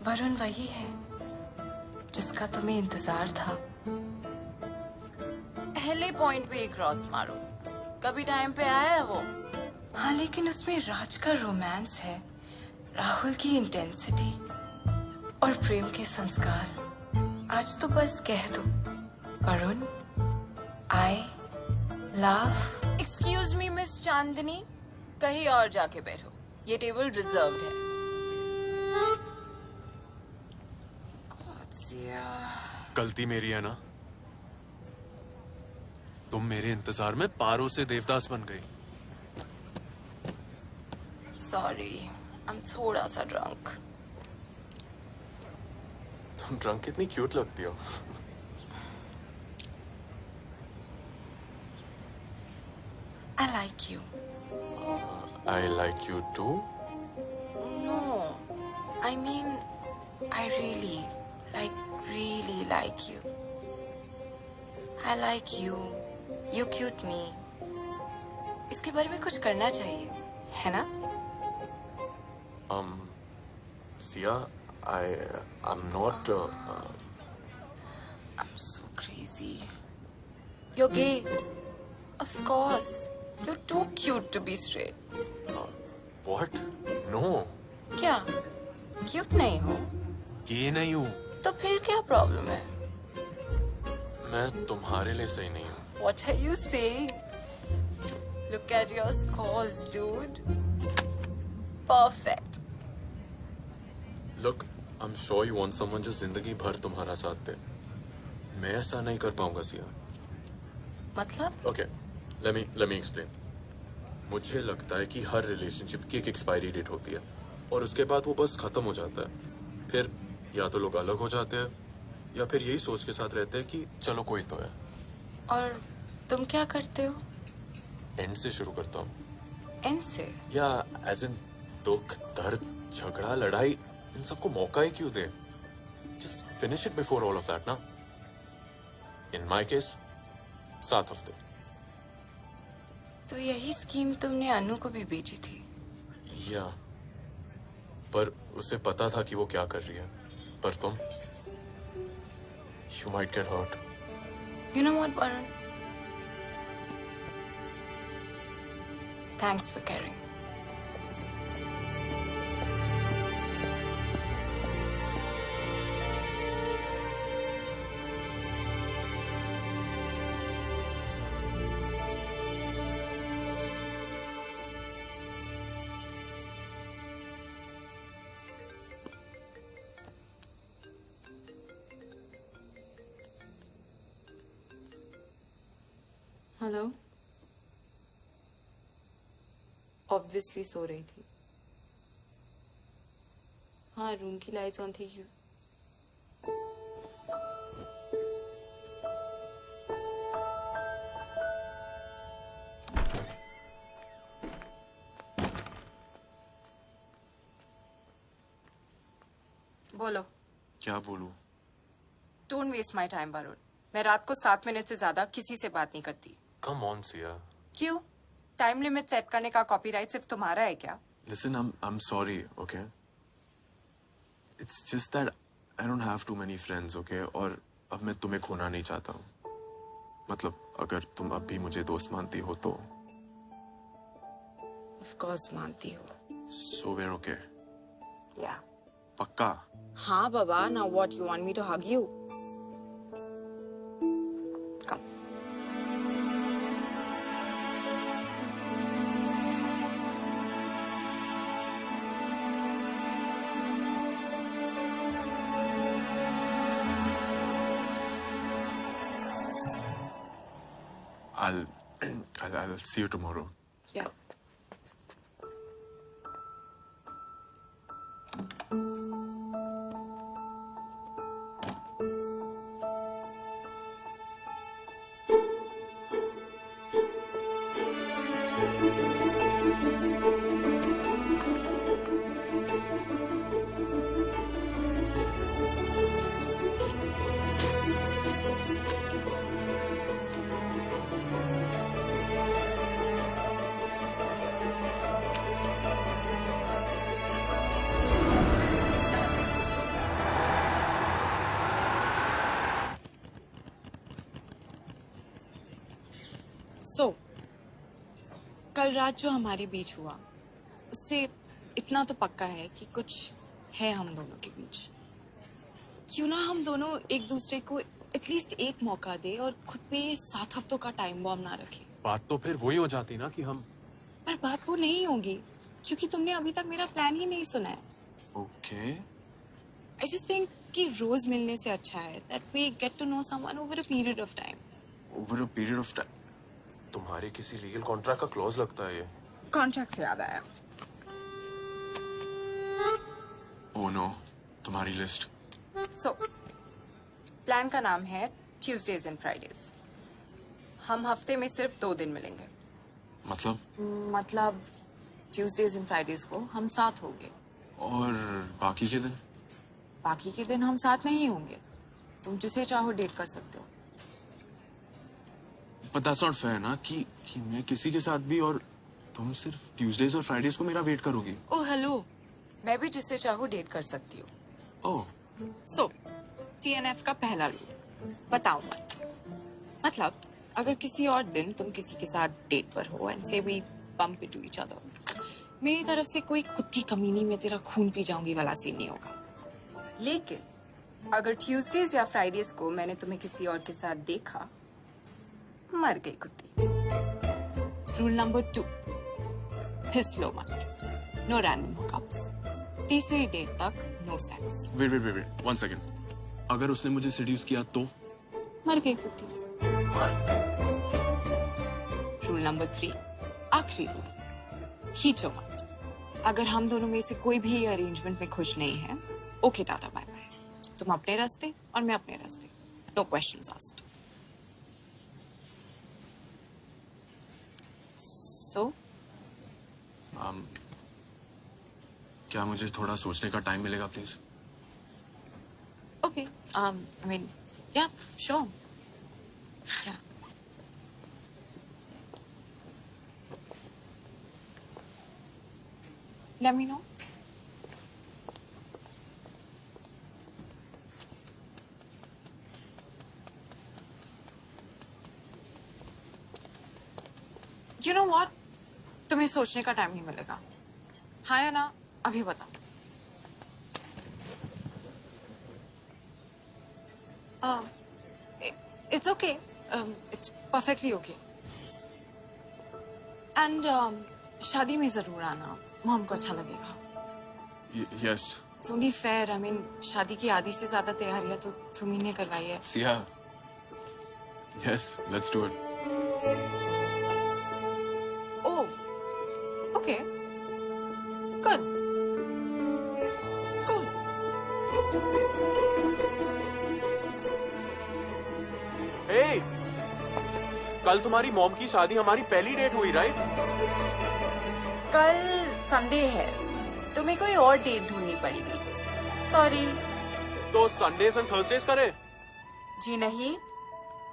वरुण वही है जिसका तुम्हें इंतजार था. पहले पॉइंट पे एक क्रॉस मारो. कभी टाइम पे आया है वो? हाँ, लेकिन उसमें राज का रोमांस है, राहुल की इंटेंसिटी और प्रेम के संस्कार. आज तो बस कह दो, Varun, I love. Excuse me miss Chandni, कहीं और जाके बैठो. ये टेबल रिजर्व्ड है. गलती मेरी है ना. तुम मेरे इंतजार में पारो से देवदास बन गई. सॉरी, आई एम थोड़ा सा ड्रंक. तुम ड्रंक कितनी क्यूट लगती हो. I like you. I like you too. No, I mean, I really like you. I like you. You cute me. इसके बारे में कुछ करना चाहिए, है ना? Sia, I'm not. I'm so crazy. You're gay. Of course. You're too cute to be straight. What? No. क्या? Cute नहीं हो? ये नहीं हूँ. तो फिर क्या प्रॉब्लम है? मैं तुम्हारे लिए सही नहीं हूँ. What are you saying? Look at your scores, dude. Perfect. Look, I'm sure you want someone जो जिंदगी भर तुम्हारा साथ दे. मैं ऐसा नहीं कर पाऊंगा सिया. मतलब? Okay, let me explain. मुझे लगता है कि हर रिलेशनशिप की एक एक्सपायरी डेट होती है और उसके बाद वो बस खत्म हो जाता है. फिर या तो लोग अलग हो जाते हैं या फिर यही सोच के साथ रहते हैं कि चलो कोई तो है. और तुम क्या करते हो? एंड से शुरू करता हूँ। एंड से? या एज इन दुख, दर्द, झगड़ा, लड़ाई, इन सबको मौका ही क्यों दे? Just finish it before all of that ना। इन माय केस 7 हफ्ते। तो यही स्कीम तुमने अनु को भी भेजी थी? या पर उसे पता था कि वो क्या कर रही है। पर तुम, you might get hurt. You know what, Varun? Thanks for caring. Hello. Obviously सो रही थी। हाँ, रूम की लाइट्स ऑन थी। क्यों? बोलो। क्या बोलूं? Don't waste my time Varun. मैं रात को 7 मिनट से ज्यादा किसी से बात नहीं करती। Come on Siya. क्यों? टाइम लिमिट सेट करने का कॉपीराइट सिर्फ तुम्हारा है क्या? Listen, I'm sorry, okay? It's just that I don't have too many friends, okay? और अब मैं तुम्हें खोना नहीं चाहता हूँ। मतलब अगर तुम अब भी मुझे दोस्त मानती हो तो। Of course मानती हो। So we're okay. Yeah. पक्का? हाँ बाबा, now what, you want me to hug you? Come. I'll see you tomorrow. Yeah. So, कल रात जो हमारे बीच हुआ उससे इतना तो पक्का है कि कुछ है हम दोनों के बीच। क्यों ना हम दोनों एक दूसरे को एटलीस्ट एक मौका दे और खुद पे 7 हफ्तों का टाइम बॉम्ब ना रखे। बात तो फिर वही हो जाती ना कि हम। पर बात वो नहीं होगी क्योंकि तुमने अभी तक मेरा प्लान ही नहीं सुना है। Okay. I just think कि रोज मिलने से अच्छा है that we get to know someone over a period of time. Over a period of time. तुम्हारे किसी लीगल कॉन्ट्रैक्ट का क्लॉज लगता है ये। कॉन्ट्रैक्ट से याद आया। Oh no, तुम्हारी लिस्ट। So, प्लान का नाम है Tuesdays and Fridays. हम हफ्ते में सिर्फ 2 दिन मिलेंगे। मतलब Tuesdays and Fridays को हम साथ होंगे। और बाकी के दिन? बाकी के दिन हम साथ नहीं होंगे। तुम जिसे चाहो डेट कर सकते हो। But that's not fair ना कि मैं किसी के साथ भी और तुम सिर्फ ट्यूसडेज और फ्राइडेज को मेरा वेट करोगी। ओह हेलो, मैं भी जिसे चाहूँ डेट कर सकती हूँ। ओह। So, TNF का पहला रूल, बताओ मत। मतलब अगर किसी और दिन तुम किसी के साथ डेट पर हो and say we bump into each other, मेरी तरफ से कोई कुत्ती कमीनी में तेरा खून पी जाऊंगी वाला सीन नहीं होगा। लेकिन अगर ट्यूसडेज या फ्राइडेज को मैंने तुम्हें किसी और के साथ देखा, मर गई कुत्ती। रूल नंबर 2, फिसलो मत। No random hookups. तीसरी डेट तक नो सेक्स। Wait 1 second. अगर उसने मुझे सेड्यूस किया तो? मर गई कुत्ती। रूल नंबर 3, आखिरी रूल, खींचो मत। अगर हम दोनों में से कोई भी अरेंजमेंट में खुश नहीं है, ओके टाटा बाय बाय। तुम अपने रास्ते और मैं अपने रास्ते। No questions asked. So? क्या मुझे थोड़ा सोचने का टाइम मिलेगा please? Okay. I mean, yeah, sure. Yeah. Let me know. You know what? तुम्हें सोचने का टाइम नहीं मिलेगा. हाँ या ना? अभी बताओ. It's okay. It's perfectly okay. And शादी में जरूर आना. मॉम को अच्छा लगेगा. Yes. It's only fair. I mean, शादी की आधी से ज्यादा तैयारियां तो तुम ही ने करवाई है. Sia. Yes, let's do it. Oh. Okay. Good. Good. Hey! कल तुम्हारी मॉम की शादी हमारी पहली डेट हुई, राइट? कल संडे है. तुम्हें कोई और डेट ढूंढनी पड़ेगी. सॉरी. तो संडेज एंड थर्सडेज करे? जी नहीं.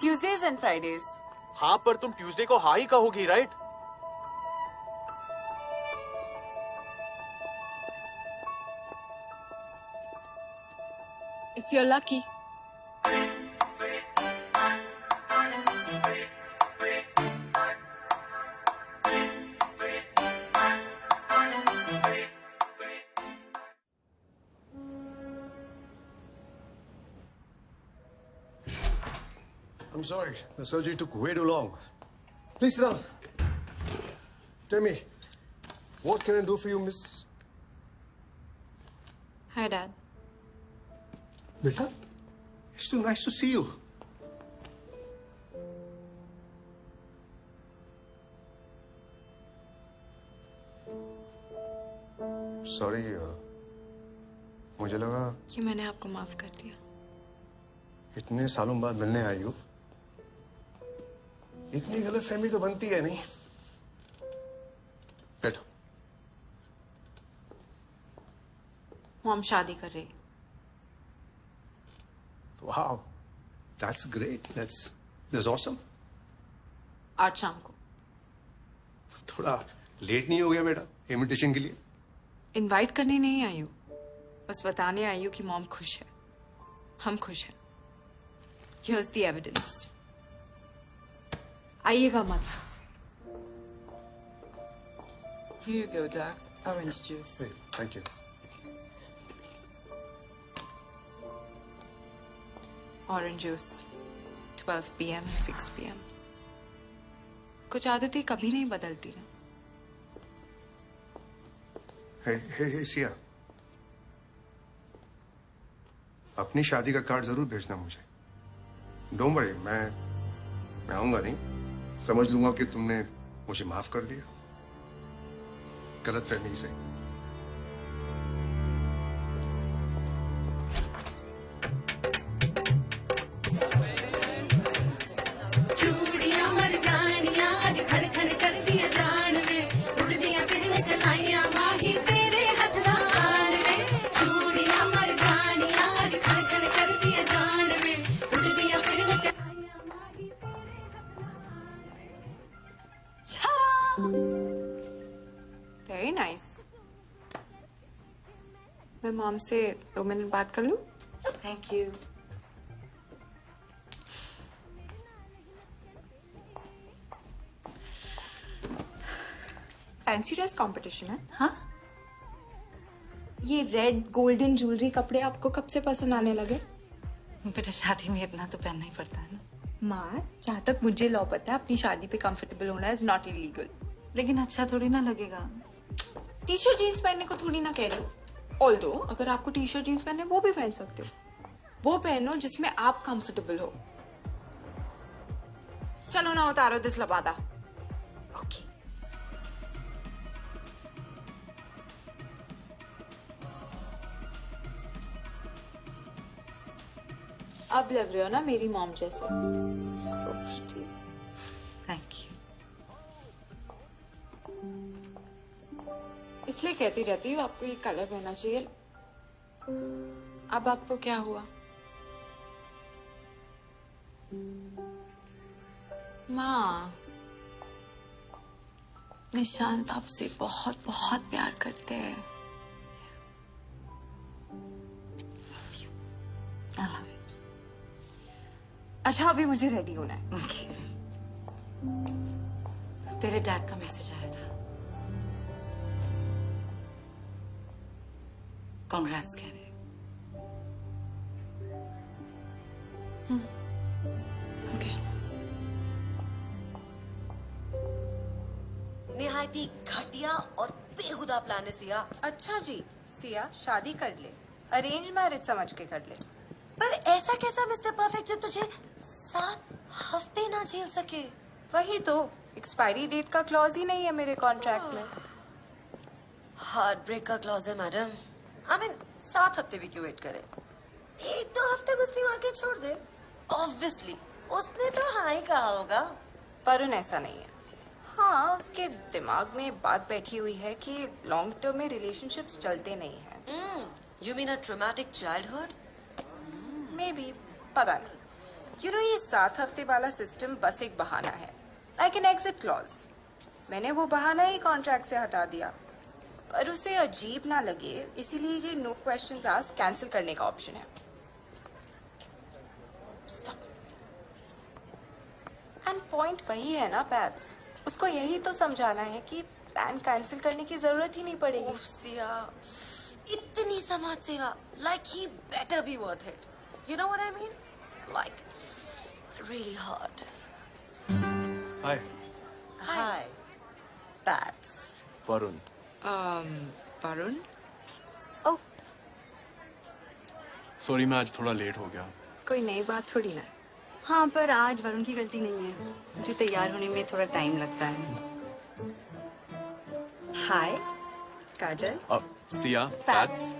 Tuesdays and Fridays. हाँ, पर तुम ट्यूसडे को हाँ ही कहोगी, right? If you're lucky. I'm sorry. The surgery took way too long. Please sit down. Tell me, what can I do for you, Miss? Hi, Dad. Beta, it's so nice to see you. Sorry, मुझे लगा कि मैंने आपको माफ कर दिया. इतने सालों बाद मिलने आई हो. इतनी गलतफहमी तो बनती है नहीं. बैठो. मॉम शादी कर रही. Wow, that's great. That's awesome. आज शाम को. थोड़ा लेट नहीं हो गया बेटा इनविटेशन के लिए? इनवाइट करने नहीं आई हूँ. बस बताने आई हूँ कि मॉम खुश है. हम खुश हैं. Here's the evidence. आइएगा मत. Here you go, Dad. Orange juice. Hey, thank you. Orange juice. 12 p.m. and 6 p.m. कुछ आदतें कभी नहीं बदलती ना. Hey, सिया. अपनी शादी का कार्ड जरूर भेजना मुझे. डोंट वरी, मैं आऊंगा नहीं. समझ लूंगा कि तुमने मुझे माफ कर दिया. गलतफहमी से. Very nice. मैं मॉम से 2 मिनट बात कर लूं? Thank you. Fancy dress competition है. हाँ. ये रेड गोल्डन ज्वेलरी कपड़े आपको कब से पसंद आने लगे? बेटा शादी में इतना तो पहनना ही पड़ता है ना. माँ, जहाँ तक मुझे लॉ पता है अपनी शादी पे कंफर्टेबल होना इज नॉट इलीगल. लेकिन अच्छा थोड़ी ना लगेगा. टी शर्ट जीन्स पहनने को थोड़ी ना कह रही. ऑल्दो अगर आपको टी शर्ट जीन्स पहनने वो भी पहन सकते हो. वो पहनो जिसमें आप कंफर्टेबल हो. चलो ना उतारो दिस लबादा. ओके. अब लग रहे हो ना मेरी मॉम जैसे. So pretty. Thank you. इसलिए कहती रहती हूँ आपको ये कलर पहनना चाहिए। अब आपको क्या हुआ? माँ, निशांत आपसे बहुत बहुत प्यार करते हैं। अच्छा, अभी मुझे रेडी होना है। तेरे डैड का मैसेज आया था। कांग्रेट्स कह रहे। निहायती घटिया और बेहुदा प्लान है सिया। अच्छा जी, सिया शादी कर ले, अरेंज मैरिज समझ के कर ले। पर ऐसा कैसा मिस्टर परफेक्ट जो तुझे 7 हफ्ते ना झेल सके? वही तो, एक्सपायरी डेट का क्लॉज ही नहीं है मेरे कॉन्ट्रैक्ट में। हार्ट ब्रेक का क्लॉज है मैडम। आई मीन 7 हफ्ते भी क्यों वेट करे? 1-2 हफ्ते मस्ती मार के छोड़ दे। ऑब्वियसली उसने तो हाँ ही कहा होगा। वरुण ऐसा नहीं है। हाँ, उसके दिमाग में बात बैठी हुई है कि लॉन्ग टर्म में रिलेशनशिप्स चलते नहीं हैं। You mean a traumatic childhood? May be, पता नहीं। यू नो, ये 7 हफ्ते वाला सिस्टम बस एक बहाना है, लाइक एन एग्जिट क्लॉज। मैंने वो बहाना ही कॉन्ट्रैक्ट से हटा दिया, पर उसे अजीब ना लगे इसीलिए ये नो क्वेश्चंस आस्क्ड कैंसिल करने का ऑप्शन है। स्टॉप। एंड पॉइंट वही है ना पैट्स, उसको यही तो समझाना है कि प्लान कैंसिल करने की जरूरत ही नहीं पड़ेगी। सिया, इतनी समाज सेवा, like he better be worth it. You know what I mean? Like, really hard. Hi. Hi. Bats. Varun. Varun? Oh. Sorry, मैं आज थोड़ा लेट हो गया। कोई नई बात थोड़ी ना। हाँ, पर आज वरुण की गलती नहीं है। मुझे तैयार होने में थोड़ा टाइम लगता है। हाय, काजल। सिया, पैट्स।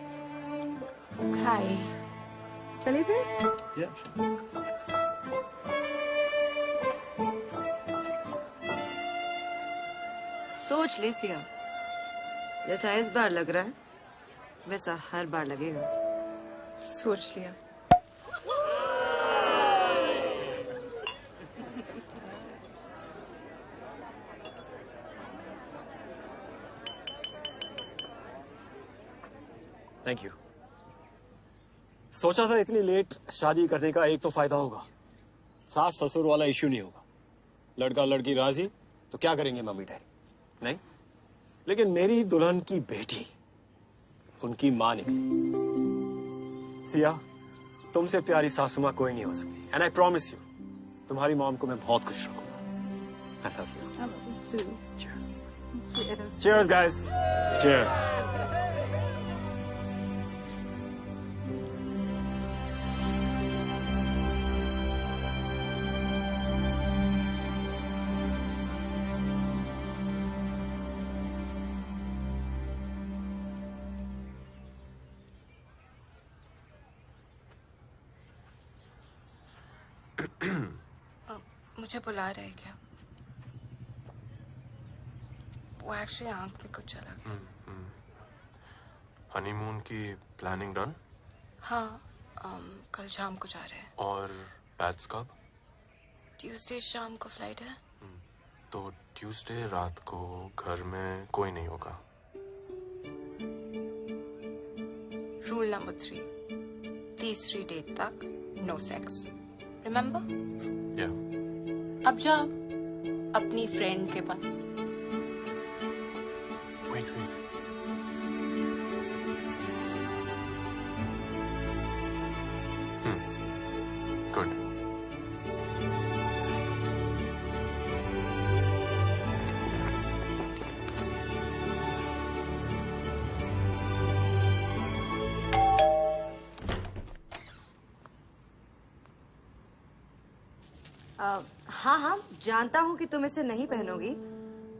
हाय। चलिए फिर। सोच ले सिया, जैसा इस बार लग रहा है वैसा हर बार लगेगा। सोच लिया। Thank you. सोचा था इतनी लेट शादी करने का एक तो फायदा होगा, सास ससुर वाला इश्यू नहीं होगा। लड़का लड़की राजी तो क्या करेंगे मम्मी डैडी? नहीं, लेकिन मेरी दुल्हन की बेटी, उनकी मां निकली। सिया, तुमसे प्यारी सासू मां कोई नहीं हो सकती। एंड आई प्रॉमिस यू, तुम्हारी मॉम को मैं बहुत खुश रखूंगा। I love you. Cheers. Cheers, guys. Cheers. मुझे बुला रहे क्या? वो एक्चुअली आंख में कुछ चला गया। हनीमून की प्लानिंग डन? हाँ, कल शाम को जा रहे हैं। और पैट्स कब? ट्यूसडे शाम को फ्लाइट है। तो ट्यूसडे रात को घर में कोई नहीं होगा। रूल नंबर 3, तीसरी डेट तक नो सेक्स। रिमेम्बर? Yeah. अब जा अपनी फ्रेंड के पास। Wait. Good. हाँ, जानता हूँ कि तुम इसे नहीं पहनोगी,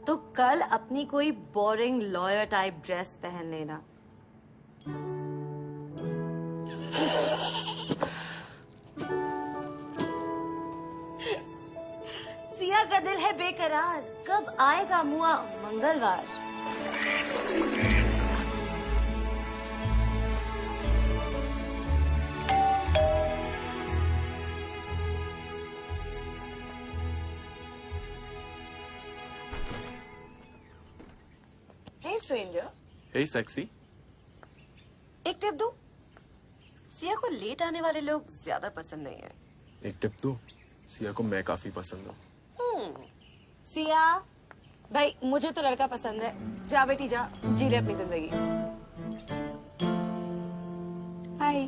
तो कल अपनी कोई बोरिंग लॉयर टाइप ड्रेस पहन लेना। सिया का दिल है बेकरार, कब आएगा मुआ मंगलवार। Hey, stranger. Hey, sexy. एक टिप दूं? सिया को लेट आने वाले लोग ज्यादा पसंद नहीं है। एक टिप दो, सिया को मैं काफी पसंद हूँ। सिया, भाई मुझे तो लड़का पसंद है। जा बेटी जा, जी ले अपनी जिंदगी। Hi.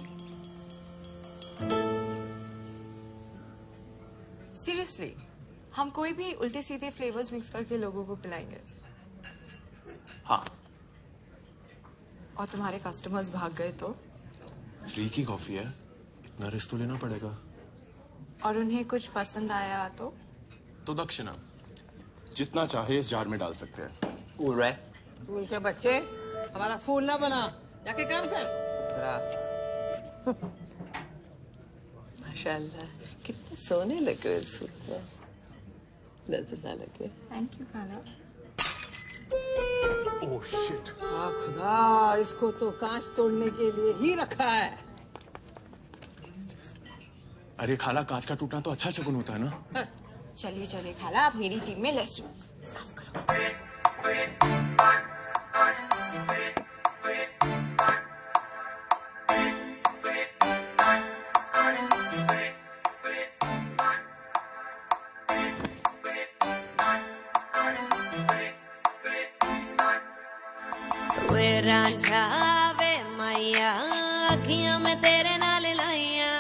सीरियसली, हम कोई भी उल्टे सीधे फ्लेवर्स मिक्स करके लोगों को पिलाएंगे। हाँ। और तुम्हारे कस्टमर्स भाग गए तो? फ्री की कॉफी है, इतना रिस्क तो लेना पड़ेगा। और उन्हें कुछ पसंद आया तो? तो दक्षिणा जितना चाहे इस जार में डाल सकते हैं। कूल रहा है। फूल के बच्चे, हमारा फूल ना बना, जाके काम कर। माशाल्लाह, कितने सोने लगे हो इस सूट में। नजर ना लगे। थैंक यू खाना। Oh shit. हाँ खुदा, इसको तो कांच तोड़ने के लिए ही रखा है। अरे खाला, कांच का टूटना तो अच्छा शगुन होता है ना। चलिए चलिए खाला, आप मेरी टीम में लेट्स साफ करो। वे रांझा वे मैया अखियां में तेरे नाल लाइया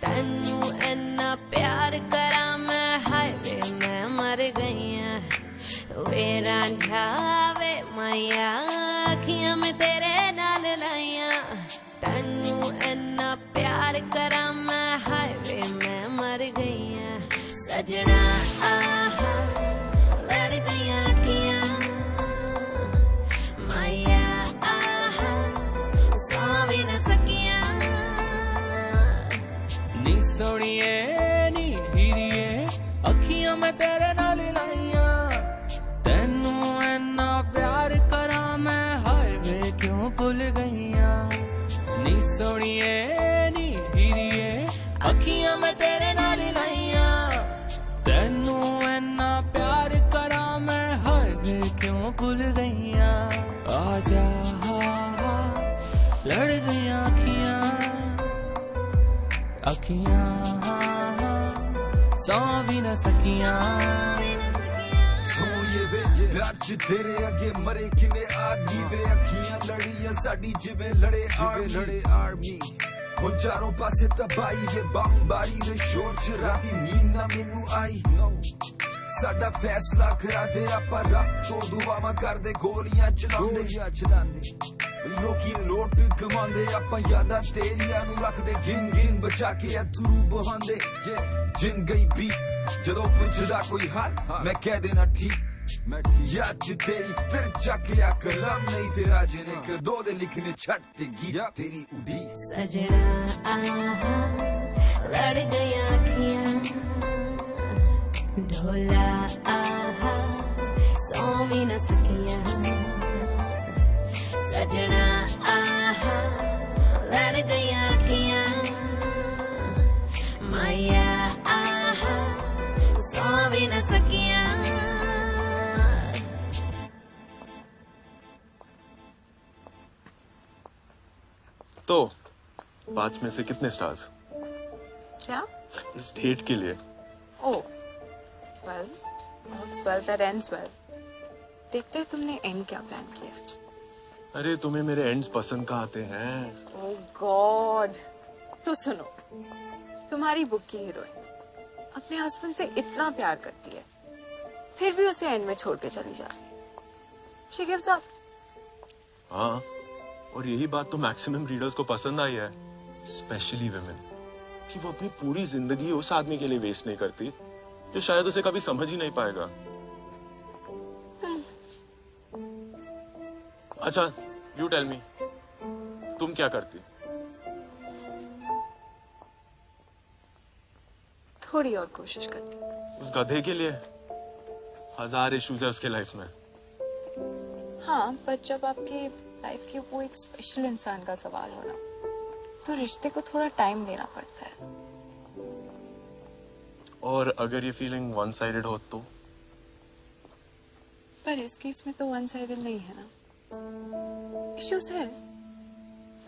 तेनू इन्ना प्यार करा मैं हाय वे मैं मर गईया वे रांझा वे मैया अखियां में तेरे नाल लाइया तेनू इन्ना प्यार करा मैं हाय वे मैं मर गईया सजना आहा लड़ गईया अखियां नी सोनिए नी हीरिए अखियां में तेरे नाल लाइया तेनू इन्ना प्यार करा मैं हाय वे क्यों भुल गईया नी सोनिए नी हीरिए अखियां में तेरे नाल लाइया तेनू इन्ना प्यार करा मैं हाय वे क्यों भुल गईया आजा लड़ गईया अखियां सौ भी न सकियां सोनिए वे प्यार च तेरे अगे मरे किने आदमी वे अखियां लड़ियां साडी जिवें लड़े आर्मी हो चारों पासे तबाही वे बमबारी वे शोर च राती नींद ना मैनू आई साडा फैसला करा दे आपां रब तो दुआवां करदे गोलियां चलांदे लोकी नोट कमांदे आपां यादां तेरियां नू रखदे गिन गिन बचा के अथरू बहांदे जिन गई भी जदों पुछदा कोई हाल मैं कह देना ठीक याद च तेरी फिर चक लिया कलम नहीं तेरा जिने कदों दे लिखने छट ते गीत तेरी उड़ीक सजना आहा लड़ गईया अखियां ढोला आहा सौ भी न सकियां सजना आहा लड़ गईया अखियां माया आहा सौ भी न सकियां तो 5 में से कितने स्टार्स? क्या? इस डेट के लिए। ओह, well, all's well that ends well. देखते हैं तुमने एंड क्या प्लान किया। अरे तुम्हें मेरे एंड्स पसंद कहाँ आते हैं? ओह गॉड, तो सुनो, तुम्हारी बुक की हीरोइन अपने हस्बैंड से इतना प्यार करती है, फिर भी उसे एंड में छोड़ के चली जा रही है। She gives up. हाँ, और यही बात तो मैक्सिमम रीडर्स को पसंद आई है, स्पेशली विमेन, कि वो अपनी पूरी जिंदगी उस आदमी के लिए वेस्ट नहीं करती जो शायद उसे कभी समझ ही नहीं पाएगा। अच्छा, यू टेल मी, तुम क्या करती? थोड़ी और कोशिश करती। उस गधे के लिए 1000 इश्यूज है उसके लाइफ में। हाँ, पर जब आपके लाइफ के वो एक स्पेशल इंसान का सवाल हो ना, तो रिश्ते को थोड़ा टाइम देना पड़ता है। और अगर ये फीलिंग वन साइडेड हो पर इस केस में तो वन साइडेड नहीं है ना। इश्यूज है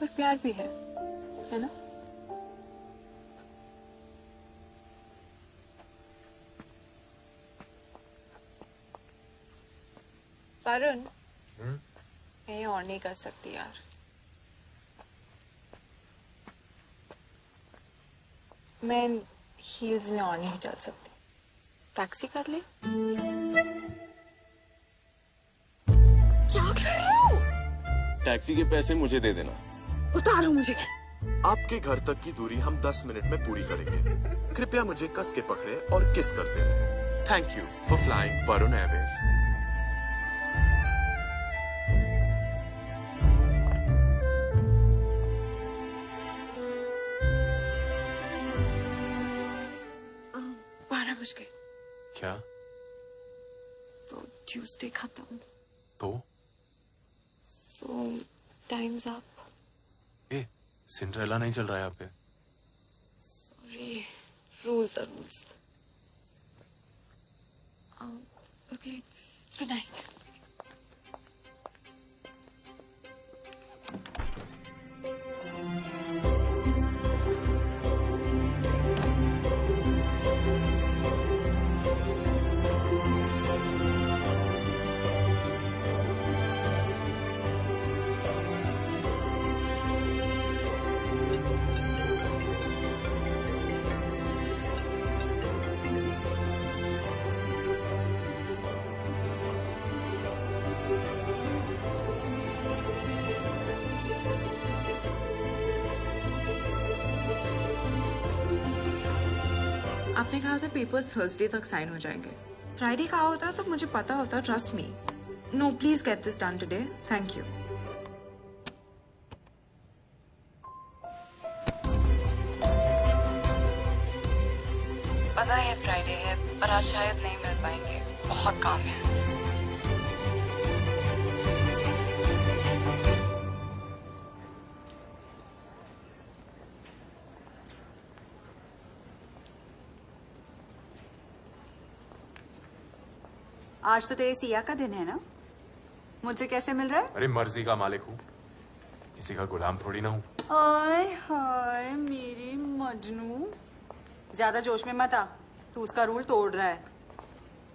पर प्यार भी है ना? वरुण, मैं ये और नहीं कर सकती यार। मैं हील्स में और नहीं चल सकती। टैक्सी कर ले? क्या कर रहे हो? टैक्सी के पैसे मुझे दे देना। उतारो मुझे। आपके घर तक की दूरी हम 10 मिनट में पूरी करेंगे। कृपया मुझे कस के पकड़े और किस कर दें। Thank you for flying Varun Airways. 12 बज गए। क्या? तो ट्यूसडे खत्म। तो? So time's up. ए, सिंड्रेला नहीं चल रहा है यहाँ पे। Sorry, rules are rules. Okay, good night. आपने कहा था पेपर्स थर्सडे तक साइन हो जाएंगे। फ्राइडे कहा होता तो मुझे पता होता। Trust me. No, please get this done today. Thank you. पता है फ्राइडे है पर आज शायद नहीं मिल पाएंगे, बहुत काम है। आज तो तेरे सिया का दिन है ना? मुझसे कैसे मिल रहा है? अरे मर्जी का मालिक हूँ, किसी का गुलाम थोड़ी ना हूँ। हाय हाय मेरी मजनू, ज्यादा जोश में मत आ। तू उसका रूल तोड़ रहा है।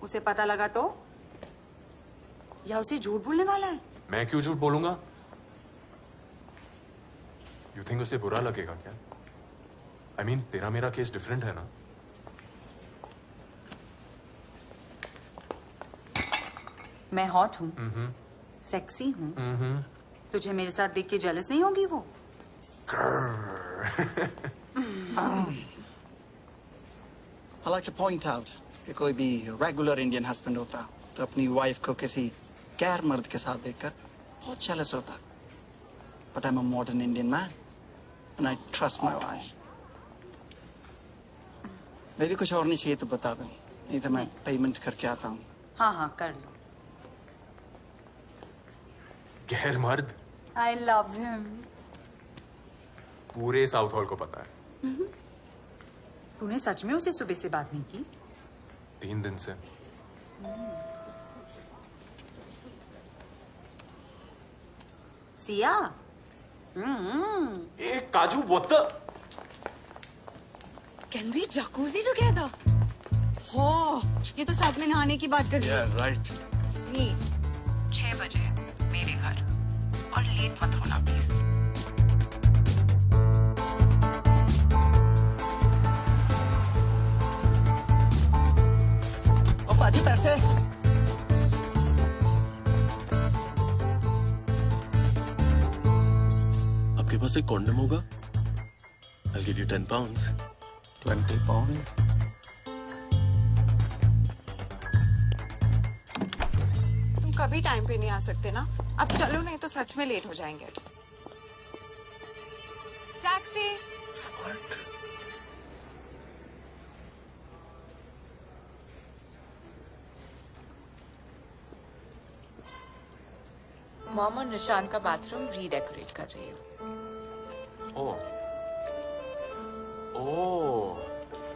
उसे पता लगा तो? या उसे झूठ बोलने वाला है? मैं क्यों झूठ बोलूंगा? यू थिंक उसे बुरा लगेगा क्या? I mean, तेरा मेरा केस डिफरेंट है ना। मैं हॉट हूँ, सेक्सी हूँ। तुझे मेरे साथ देख के जेलस नहीं होगी वो? I like to point out कि कोई भी रेगुलर इंडियन हस्बैंड होता तो अपनी वाइफ को किसी गैर मर्द के साथ देखकर बहुत जेलस होता। But I'm a modern Indian man and I trust my wife. मैं भी कुछ और नहीं चाहिए तो बता दूं, नहीं तो मैं पेमेंट करके आता हूँ। हाँ हाँ कर लो। गैर मर्द? I love him. पूरे साउथ हॉल को पता है। तूने सच में उसे सुबह से बात नहीं की? 3 दिन से। सिया? ए काजू what the? Can we jacuzzi together? हो, ये तो साथ में नहाने की बात कर रही है। Yeah, right. सी, 6 बजे मेरे घर, और लेट मत होना प्लीज। ओ बाजी पैसे। आपके पास एक कॉन्डम होगा? I'll give you 10 pounds. 20 pounds. तुम कभी टाइम पे नहीं आ सकते ना? अब चलो, नहीं तो सच में लेट हो जाएंगे। टैक्सी। मॉम और निशांत का बाथरूम रीडेकोरेट कर रही हूँ। ओह। ओह।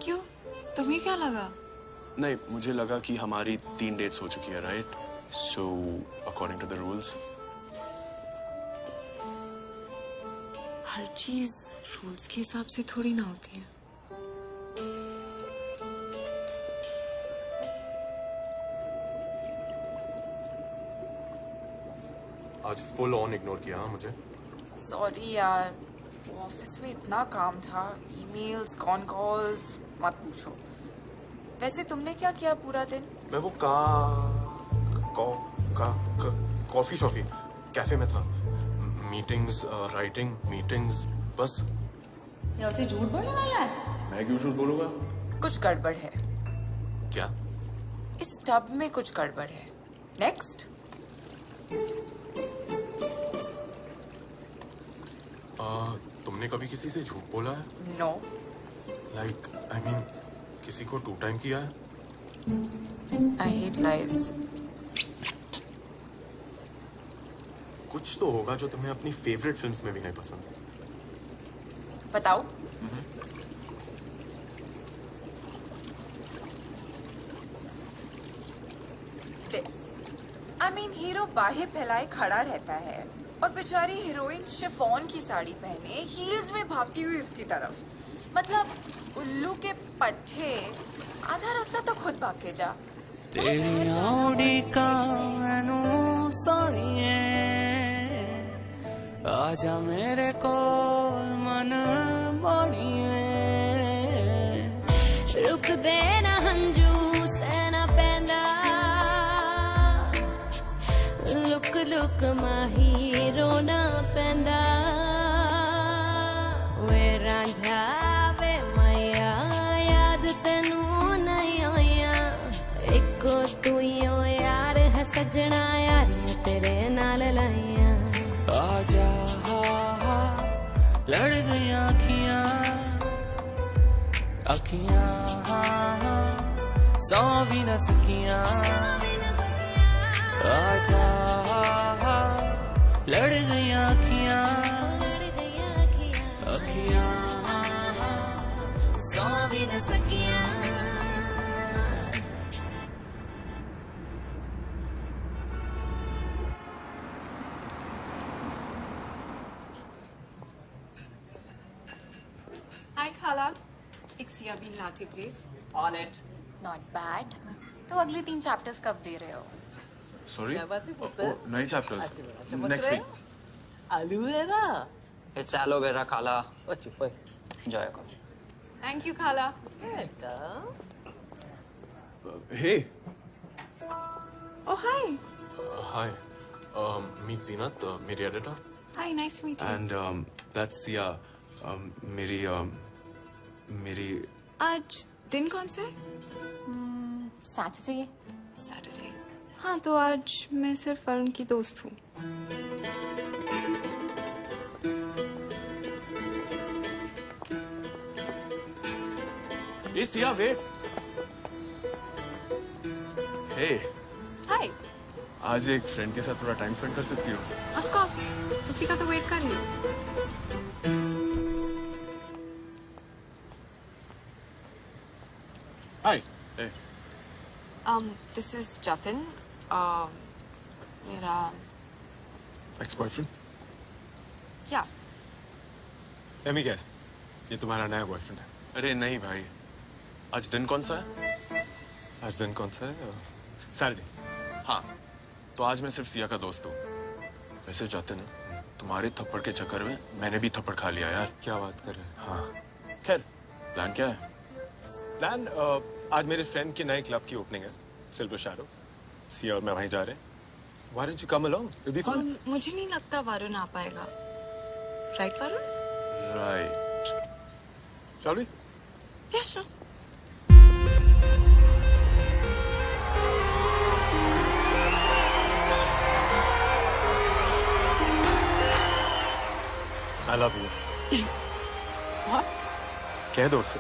क्यों? तुम्हें क्या लगा? नहीं, मुझे लगा कि हमारी 3 डेट्स हो चुकी है, right? So, according to the rules, हर चीज रूल्स के हिसाब से थोड़ी ना होती है। आज फुल ऑन इग्नोर किया हाँ मुझे। सॉरी यार, वो ऑफिस में इतना काम था, ईमेल्स, कॉन कॉल्स, मत पूछो। वैसे तुमने क्या किया पूरा दिन? मैं वो कॉफी शॉफी कैफे में था। मीटिंग्स, राइटिंग, मीटिंग्स, बस। ये उसे झूठ बोलने वाला है? मैं क्यों झूठ बोलूंगा? कुछ गड़बड़ है। क्या? इस टब में कुछ गड़बड़ है। नेक्स्ट। तुमने कभी किसी से झूठ बोला है? नो। लाइक आई मीन किसी को 2 टाइम किया है? I hate lies. कुछ तो होगा जो तुम्हें अपनी फेवरेट फिल्म्स में भी नहीं पसंद। बताओ। दिस आई मीन हीरो बाहें फैलाए खड़ा रहता है और बेचारी हीरोइन शिफॉन की साड़ी पहने हील्स में भागती हुई उसकी तरफ। मतलब उल्लू के पट्टे, आधा रास्ता तो खुद भाग के जा। तेरी आउडी का मैनू सोनिए आजा मेरे कोल मन मोड़िए रुक देना हंजू सहना पैंदा लुक लुक माही रोना पैंदा वे रांझा वे मैया याद तेनू नहीं आया एको तू यो यार है सजना यारियां तेरे नाल लाइया आजा लड़ गई आखियां आखियां सौ भी न सकियां आजा लड़ गई आखियां आखियां सौ भी न सकियां। हाय खाला, एक सिया bean latte please. On it. Not bad. तो अगले 3 चैप्टर्स कब दे रहे हो? सॉरी, नए चैप्टर्स नेक्स्ट वीक। आलू है ना? It's aloe vera, Khala. Enjoy your coffee. Thank you खाला। Hey. Oh hi. Hi. Meet Zinat, मेरी editor. Hi, nice to meet you. And that's Sia, मेरी आज दिन कौन सा है? सैटरडे। सैटरडे। हाँ, तो आज मैं सिर्फ वरुण की दोस्त हूँ। Hey Sia, wait. Hey. Hi. आज एक फ्रेंड के साथ थोड़ा टाइम स्पेंड कर सकती हो? Of course. उसी का तो वेट कर रही हूँ। Hi. Hey. This is Jatin. मेरा Ex-boyfriend? क्या? Let me guess. ये तुम्हारा नया बॉयफ्रेंड है? अरे नहीं भाई, आज दिन कौन सा है? आज दिन कौन सा है? सैटरडे। हाँ, तो आज मैं सिर्फ सिया का दोस्त हूँ। वैसे जाते ना, तुम्हारे थप्पड़ के चक्कर में मैंने भी थप्पड़ खा लिया यार। क्या बात कर रहे हैं? हाँ। खैर, प्लान क्या है? प्लान आज मेरे फ्रेंड के नए क्लब की ओपनिंग है, सिल्वर शैडो। सिया और मैं वहीं जा रहे हैं। Why don't you come along? It'll be fun. मुझे नहीं लगता वरुण आ पाएगा। Right, Varun? Right. Shall we? Yeah, sure. I love you. What? कह दो उससे।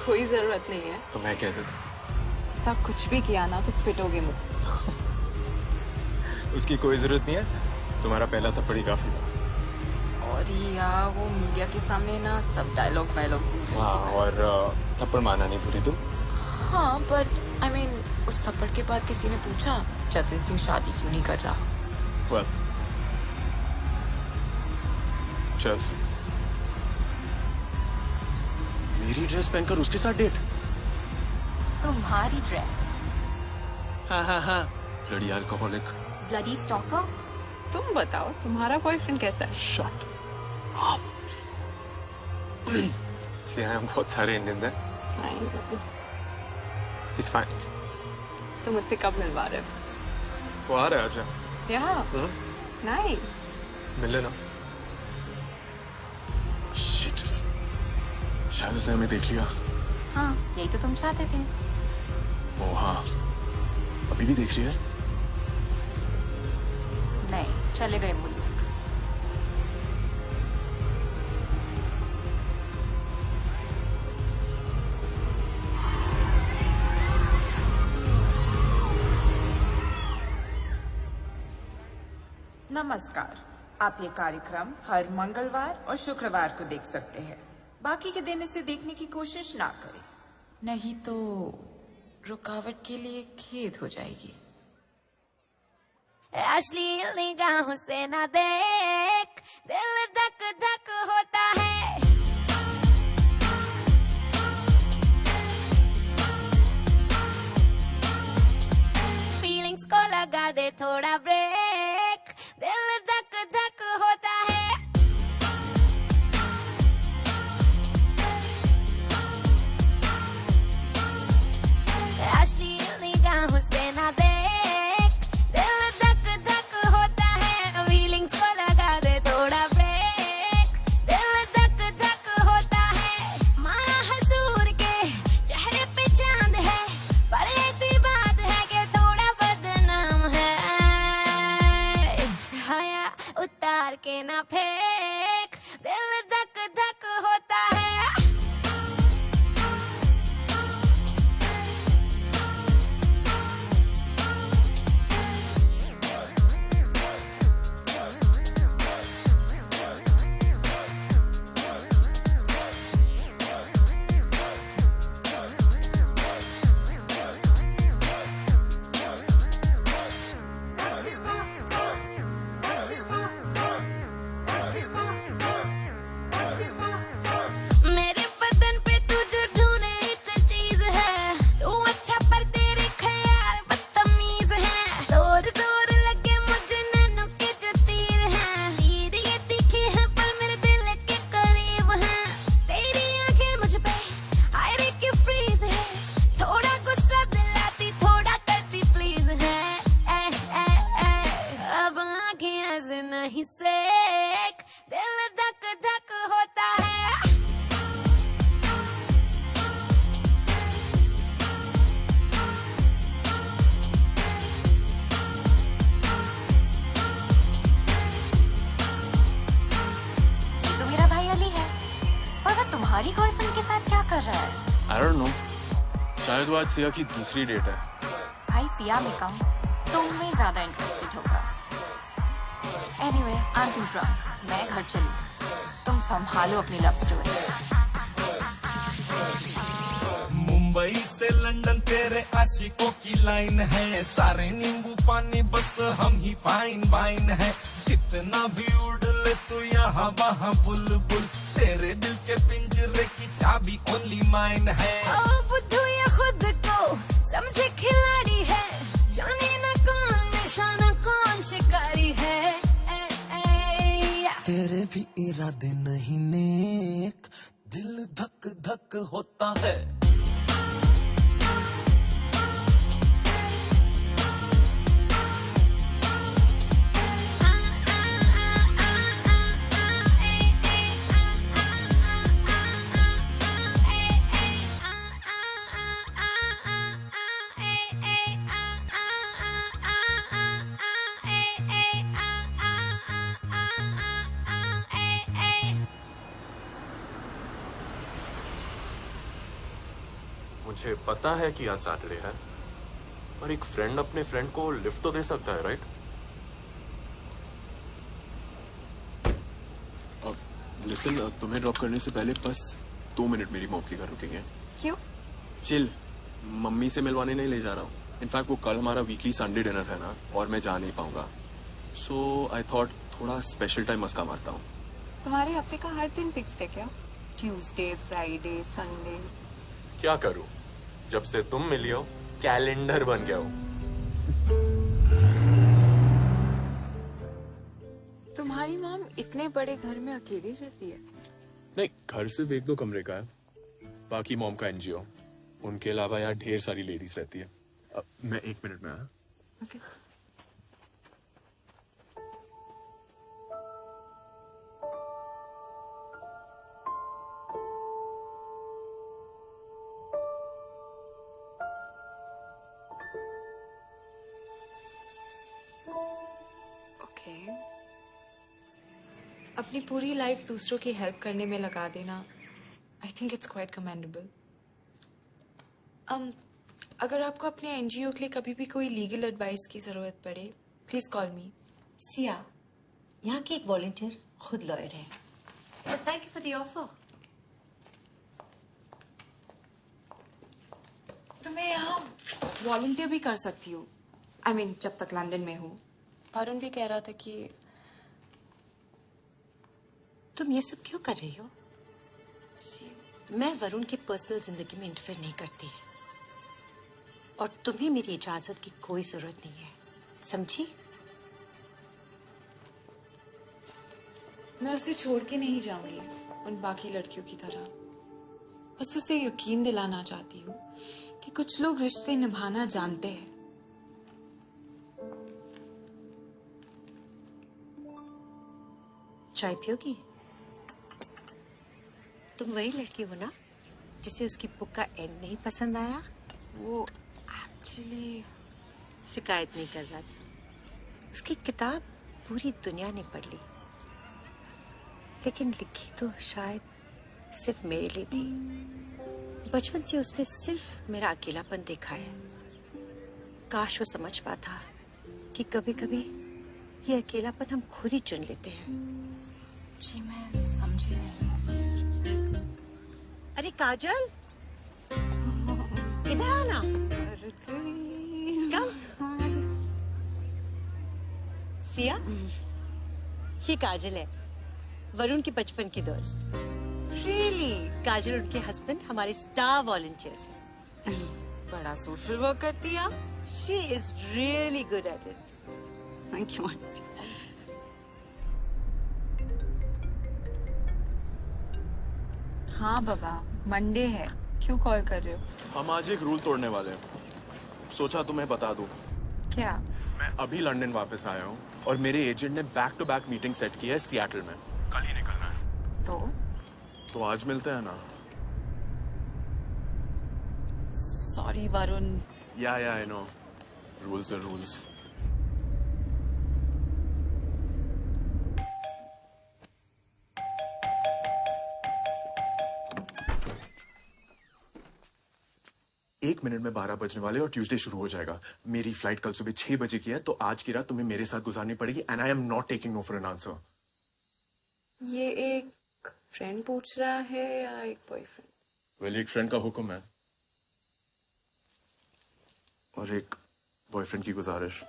कोई जरूरत नहीं है। तो मैं कह देता। ऐसा कुछ भी किया ना तो पिटोगे मुझसे। उसकी कोई जरूरत नहीं है। तुम्हारा पहला थप्पड़ ही काफी था। सॉरी यार, वो मीडिया के सामने ना सब डायलॉग वायलॉग। हाँ, और थप्पड़ मारना नहीं भूली तुम? हाँ, but I mean उस थप्पड़ के बाद किसी ने पूछा जतिन सिंह शादी क्यों नहीं कर रहा? Well, cheers. मेरी ड्रेस पहनकर उसके साथ डेट? तुम्हारी ड्रेस? हाँ ब्लडी अल्कोहलिक, ब्लडी स्टॉकर। तुम बताओ तुम्हारा बॉयफ्रेंड कैसा है? Shut off. यहाँ बहुत सारे इंडियंस हैं। He's fine. तुम मुझसे कब मिलवा रहे हो? वो आ रहा है आजा। यहाँ? नाइस। मिले ना? Shit. शायद उसने हमें देख लिया। हाँ, यही तो तुम चाहते थे। ओ हाँ, अभी भी देख रही है? नहीं, चले गए मुल्क। नमस्कार, आप ये कार्यक्रम हर मंगलवार और शुक्रवार को देख सकते हैं। बाकी के दिन इसे देखने की कोशिश ना करें, नहीं तो रुकावट के लिए खेद हो जाएगी। अश्लील निगाहों से ना देख, दिल धक धक होता है। फीलिंग्स को लगा दे थोड़ा ब्रेक, दिल धक धक होता है। अश्लील निगाहों से ना देख, दिल धक धक होता है। फीलिंग्स को लगा दे थोड़ा ब्रेक, दिल धक धक होता है। माया हजूर के चेहरे पे चांद है, पर ऐसी बात है कि थोड़ा बदनाम है। हया उतार के ना फेंक, दिल धक धक होता है। मेरे बदन पे तू जो ढूंढे एक चीज है, तू अच्छा पर तेरे ख्याल बदतमीज है। जोर जोर लगे मुझे नैनों के जो तीर हैं, तीर ये तीखे हैं पर मेरे दिल के करीब हैं। तेरी आंखें मुझ पे आयरे की फ्रीज है, थोड़ा गुस्सा दिलाती थोड़ा करती प्लीज है। अब आंखें ऐसे नहीं सेक, दिल धक धक होता है। तो मेरा भाई अली है, पर वो तुम्हारी गर्लफ्रेंड के साथ क्या कर रहा है? I don't know. शायद वो आज सिया की दूसरी डेट है। भाई सिया में कम, तुम में ज्यादा इंटरेस्टेड होगा। Anyway, I am too drunk, मैं घर चली। तुम संभालो अपनी लव स्टोरी। मुंबई से लंदन तेरे आशिकों की लाइन है, सारे नींबू पानी बस हम ही फाइन वाइन है। जितना भी उड़ ले तू यहाँ वहाँ बुलबुल, तेरे दिल के पिंजरे की चाबी ओनली माइन है। ओ बुद्धू ये खुद को समझे खिलाड़ी है, जाने न कौन निशाना कौन शिकारी है। तेरे भी इरादे नहीं नेक, दिल धक धक होता है। मुझे पता है कि आज सैटरडे है, पर एक फ्रेंड अपने फ्रेंड को लिफ्ट तो दे सकता है, राइट? लिसन, तुम्हें ड्रॉप करने से पहले बस 2 मिनट मेरी मॉम के घर रुकेंगे। क्यों? चिल, मम्मी से मिलवाने नहीं ले जा रहा हूँ। इनफैक्ट वो कल हमारा वीकली संडे डिनर है ना, और मैं जा नहीं पाऊंगा। सो आई थॉट थोड़ा स्पेशल टाइम मस्का मारता हूँ। तुम्हारे हफ्ते का हर दिन फिक्स्ड है क्या? Tuesday, Friday, Sunday? क्या करूँ, जब से तुम मिली हो कैलेंडर बन गया हो। तुम्हारी मॉम इतने बड़े घर में अकेली रहती है? नहीं, घर सिर्फ 1-2 कमरे का है, बाकी मॉम का एनजीओ। उनके अलावा यहाँ ढेर सारी लेडीज रहती है। मैं 1 मिनट में आया। Okay. अपनी पूरी लाइफ दूसरों की हेल्प करने में लगा देना, I think it's quite commendable. अगर आपको अपने एनजीओ के लिए कभी भी कोई लीगल एडवाइस की जरूरत पड़े, प्लीज कॉल मी। सिया, यहाँ के एक वॉलंटियर खुद लॉयर है। But thank you for the offer. तो मैं यहाँ वॉलंटियर भी कर सकती हूँ, आई मीन जब तक लंदन में हूँ। वरुण भी कह रहा था कि तुम ये सब क्यों कर रही हो? मैं वरुण की पर्सनल जिंदगी में इंटरफेयर नहीं करती, और तुम्हें मेरी इजाजत की कोई जरूरत नहीं है, समझी? मैं उसे छोड़ के नहीं जाऊंगी उन बाकी लड़कियों की तरह। बस उसे यकीन दिलाना चाहती हूँ कि कुछ लोग रिश्ते निभाना जानते हैं। चाय पियोगी? तुम वही लड़की हो ना जिसे उसकी बुक का एंड नहीं पसंद आया? वो एक्चुअली शिकायत नहीं कर रहा था। उसकी किताब पूरी दुनिया ने पढ़ ली, लेकिन लिखी तो शायद सिर्फ मेरे लिए थी। बचपन से उसने सिर्फ मेरा अकेलापन देखा है। काश वो समझ पाता कि कभी कभी ये अकेलापन हम खुद ही चुन लेते हैं। जी मैं समझी नहीं। अरे काजल, इधर आना। कम। सिया, ये काजल है, वरुण की बचपन की दोस्त। रियली? काजल उनके हस्बैंड हमारे स्टार वॉलंटियर्स हैं। बड़ा सोशल वर्क करती है आप। She is really good at it. Thank you, Aunt. हाँ बाबा, मंडे है, क्यों कॉल कर रहे हो? हम आज एक रूल तोड़ने वाले हैं, सोचा तुम्हें बता दूं। क्या? मैं अभी लंदन वापस आया हूँ और मेरे एजेंट ने back to back meeting set की है सियाटल में। कल ही निकलना है। तो आज मिलते हैं ना? Sorry Varun. Yeah I know, rules are rules. एक मिनट में 12 बजने वाले और ट्यूसडे शुरू हो जाएगा। मेरी फ्लाइट कल सुबह 6 बजे की है, तो आज की रात तुम्हें मेरे साथ गुजारनी पड़ेगी and I am not taking no for an answer. ये एक फ्रेंड पूछ रहा है या एक बॉयफ्रेंड? वेल, एक फ्रेंड का हुक्म है और एक बॉयफ्रेंड की गुजारिश।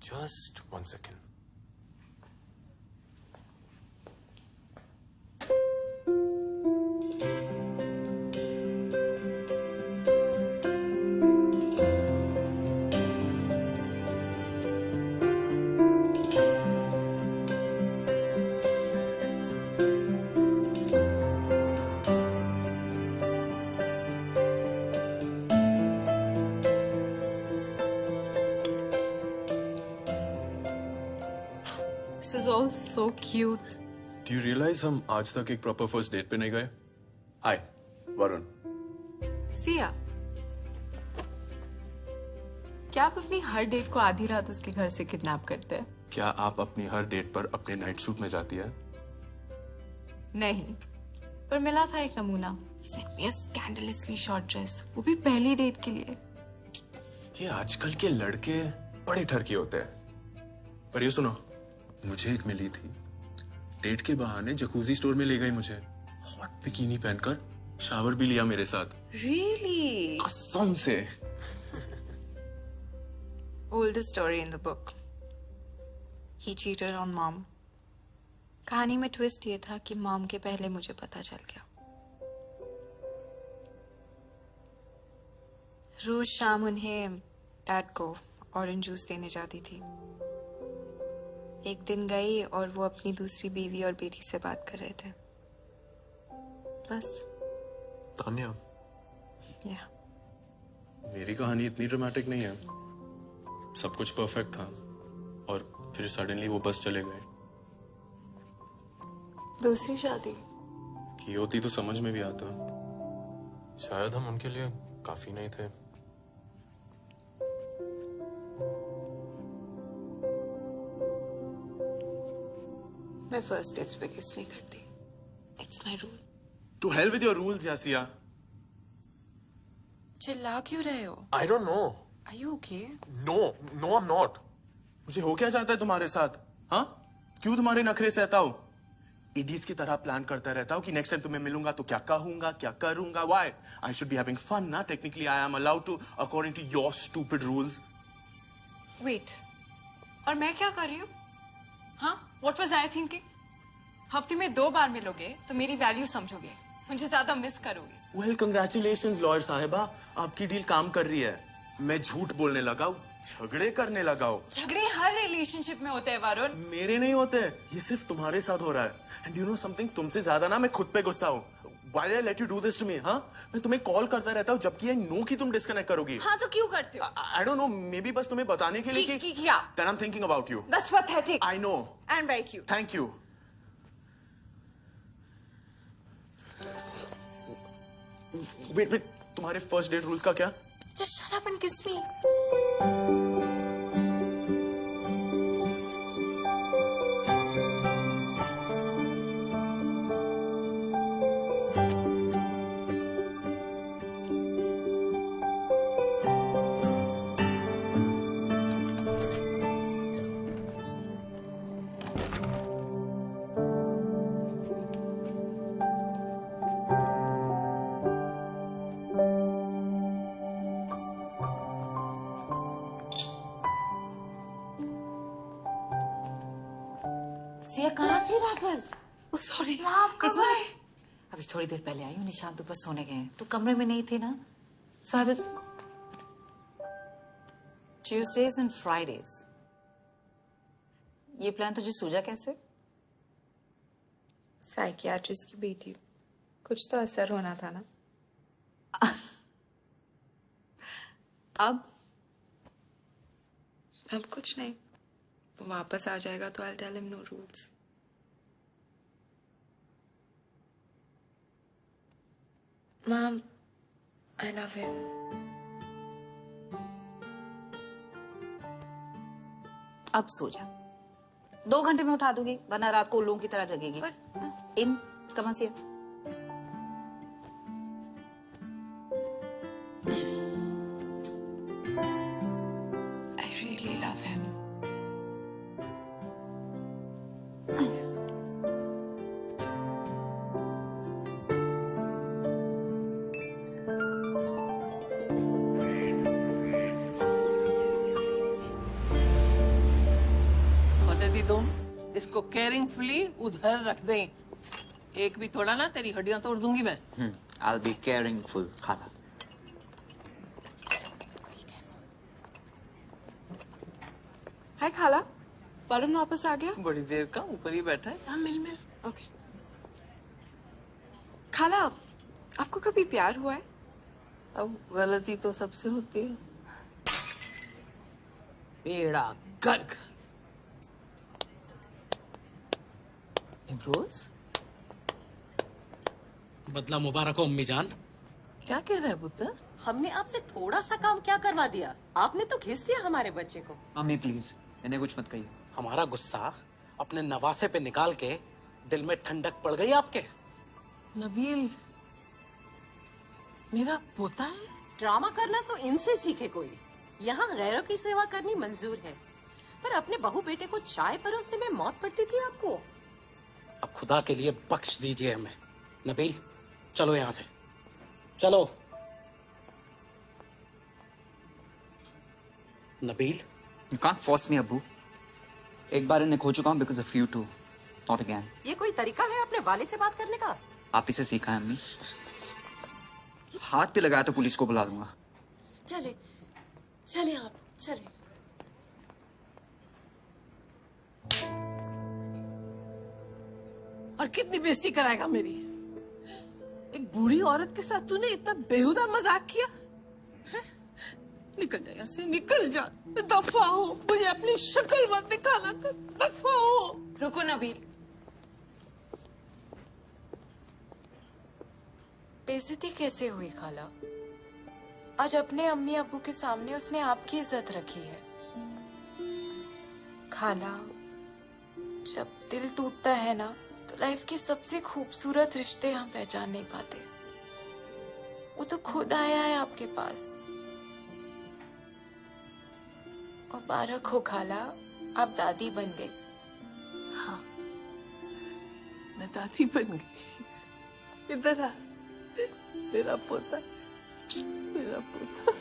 Just 1 second. This is all so cute. Do you realize हम आज तक एक प्रॉपर फर्स्ट डेट पे नहीं गए? हाय वरुण। सिया, क्या आप अपनी हर डेट को आधी रात उसके घर से किडनैप करते हैं? क्या आप अपनी हर डेट पर अपने नाइट सूट में जाती है? नहीं, पर मिला था एक नमूना। स्कैंडलसली शॉर्ट ड्रेस, वो भी पहली डेट के लिए। ये आजकल के लड़के बड़े ठरकी होते हैं। पर ये सुनो, मुझे एक मिली थी डेट के बहाने जकूजी स्टोर में ले गई मुझे, हॉट बिकिनी पहनकर, शावर भी लिया मेरे साथ। Really? कसम से। Oldest story in the book. He cheated on mom. कहानी में ट्विस्ट ये था कि मॉम के पहले मुझे पता चल गया। रोज शाम उन्हें डैड को ऑरेंज जूस देने जाती थी। एक दिन गई और वो अपनी दूसरी बीवी और बेटी से बात कर रहे थे। बस। तान्या, या मेरी कहानी इतनी ड्रामेटिक नहीं है। सब कुछ परफेक्ट था और फिर सडनली वो बस चले गए। दूसरी शादी की होती तो समझ में भी आता। शायद हम उनके लिए काफी नहीं थे। मैं फर्स्ट डेट्स पे किस नहीं करती। It's my rule. To hell with your rules यासिया। चिल्ला क्यों रहे हो? I don't know. Are you okay? No no I am not. मुझे हो क्या चाहता है तुम्हारे साथ? हाँ, क्यों तुम्हारे नखरे सहता हूं? इडियट्स की तरह प्लान करता रहता हूं कि नेक्स्ट टाइम तुम्हें मिलूंगा तो क्या कहूंगा, क्या करूंगा। Why? I should be having fun ना। Technically I am allowed to according to your stupid rules. Wait, और मैं क्या कर रही हूँ? हाँ, व्हाट वाज आई थिंकिंग? हफ्ते में 2 बार मिलोगे तो मेरी वैल्यू समझोगे, मुझे ज्यादा मिस करोगे। वेल कंग्रेचुलेशंस लॉयर साहिबा, आपकी डील काम कर रही है। मैं झूठ बोलने लगा हूं, झगड़े करने लगा हूं। झगड़े हर रिलेशनशिप में होते हैं वरुण। मेरे नहीं होते, ये सिर्फ तुम्हारे साथ हो रहा है। एंड यू नो समथिंग, तुमसे ज्यादा ना मैं खुद पे गुस्सा हूं। Why did I let you do this to me? हाँ, मैं तुम्हें कॉल करता रहता हूँ जबकि आई नो कि तुम डिस्कनेक्ट करोगी। हाँ तो क्यों करते हो? I don't know, maybe बस तुम्हें बताने के लिए कि क्या? Then I'm thinking about you. That's pathetic. I know. And very cute. Thank you. Wait, तुम्हारे फर्स्ट डेट रूल्स का क्या? Just shut up and kiss me. Siya कहाँ थी रात भर? सॉरी, अभी थोड़ी देर पहले आई हूँ। निशांत ऊपर सोने गए हैं। तो कमरे में नहीं थी ना? Sahib, Tuesdays and Fridays. ये प्लान तुझे सूझा कैसे? साइकियाट्रिस्ट की बेटी, कुछ तो असर होना था ना। अब कुछ नहीं, वापस आ जाएगा तो I'll tell him no rules. Mom, I love him. अब सो जा। 2 घंटे में उठा दूंगी, वरना रात को उल्लू की तरह जगेगी। इन कम से I really love him. तुम इसको केयरिंगफुली उधर रख दें। एक भी थोड़ा ना, तेरी हड्डियां तोड़ दूंगी मैं। I'll be caringful, खाला। हाय खाला, वरुण वापस आ गया? बड़ी देर का ऊपर ही बैठा है। हाँ, मिल। ओके। खाला, आपको कभी प्यार हुआ है? अब गलती तो सबसे होती है। बेड़ा गर्क। इम्रोज, बदला मुबारक हो अम्मी जान। क्या कह रहा है पुत्र? हमने आपसे थोड़ा सा काम क्या करवा दिया? आपने तो घिस दिया हमारे बच्चे को। मम्मी प्लीज, इन्हें कुछ मत कहिए। हमारा गुस्सा अपने नवासे पे निकाल के दिल में ठंडक पड़ गई आपके। नबील मेरा पोता है। ड्रामा करना तो इनसे सीखे कोई। यहाँ गैरों की सेवा करनी मंजूर है, पर अपने बहू बेटे को चाय परोसने में मौत पड़ती थी आपको। अब खुदा के लिए बख्श दीजिए हमें। नबील चलो यहां से, चलो। Nabeel You can't force me, अब्बू। एक बार इन्हें खो चुका हूँ because of you two, not again। ये कोई तरीका है अपने वालिद से बात करने का? आप इसे सीखा है अम्मी। हाथ पे लगाया तो पुलिस को बुला दूंगा। चले चले आप चले। और कितनी बेइज्जती कराएगा मेरी? एक बूढ़ी औरत के साथ तूने इतना बेहुदा मजाक किया है? निकल जा यहाँ से, निकल जा, दफा हो। मुझे अपनी शक्ल मत दिखाना कर, दफा हो। रुको नबील, बेइज्जती कैसे हुई खाला? आज अपने अम्मी अब्बू के सामने उसने आपकी इज्जत रखी है। खाला, जब दिल टूटता है ना तो लाइफ के सबसे खूबसूरत रिश्ते हम पहचान नहीं पाते। वो तो खुद आया है आपके पास। और बारक हो खाला, आप दादी बन गई। हाँ, मैं दादी बन गई। इधर आ, मेरा पोता, मेरा पोता,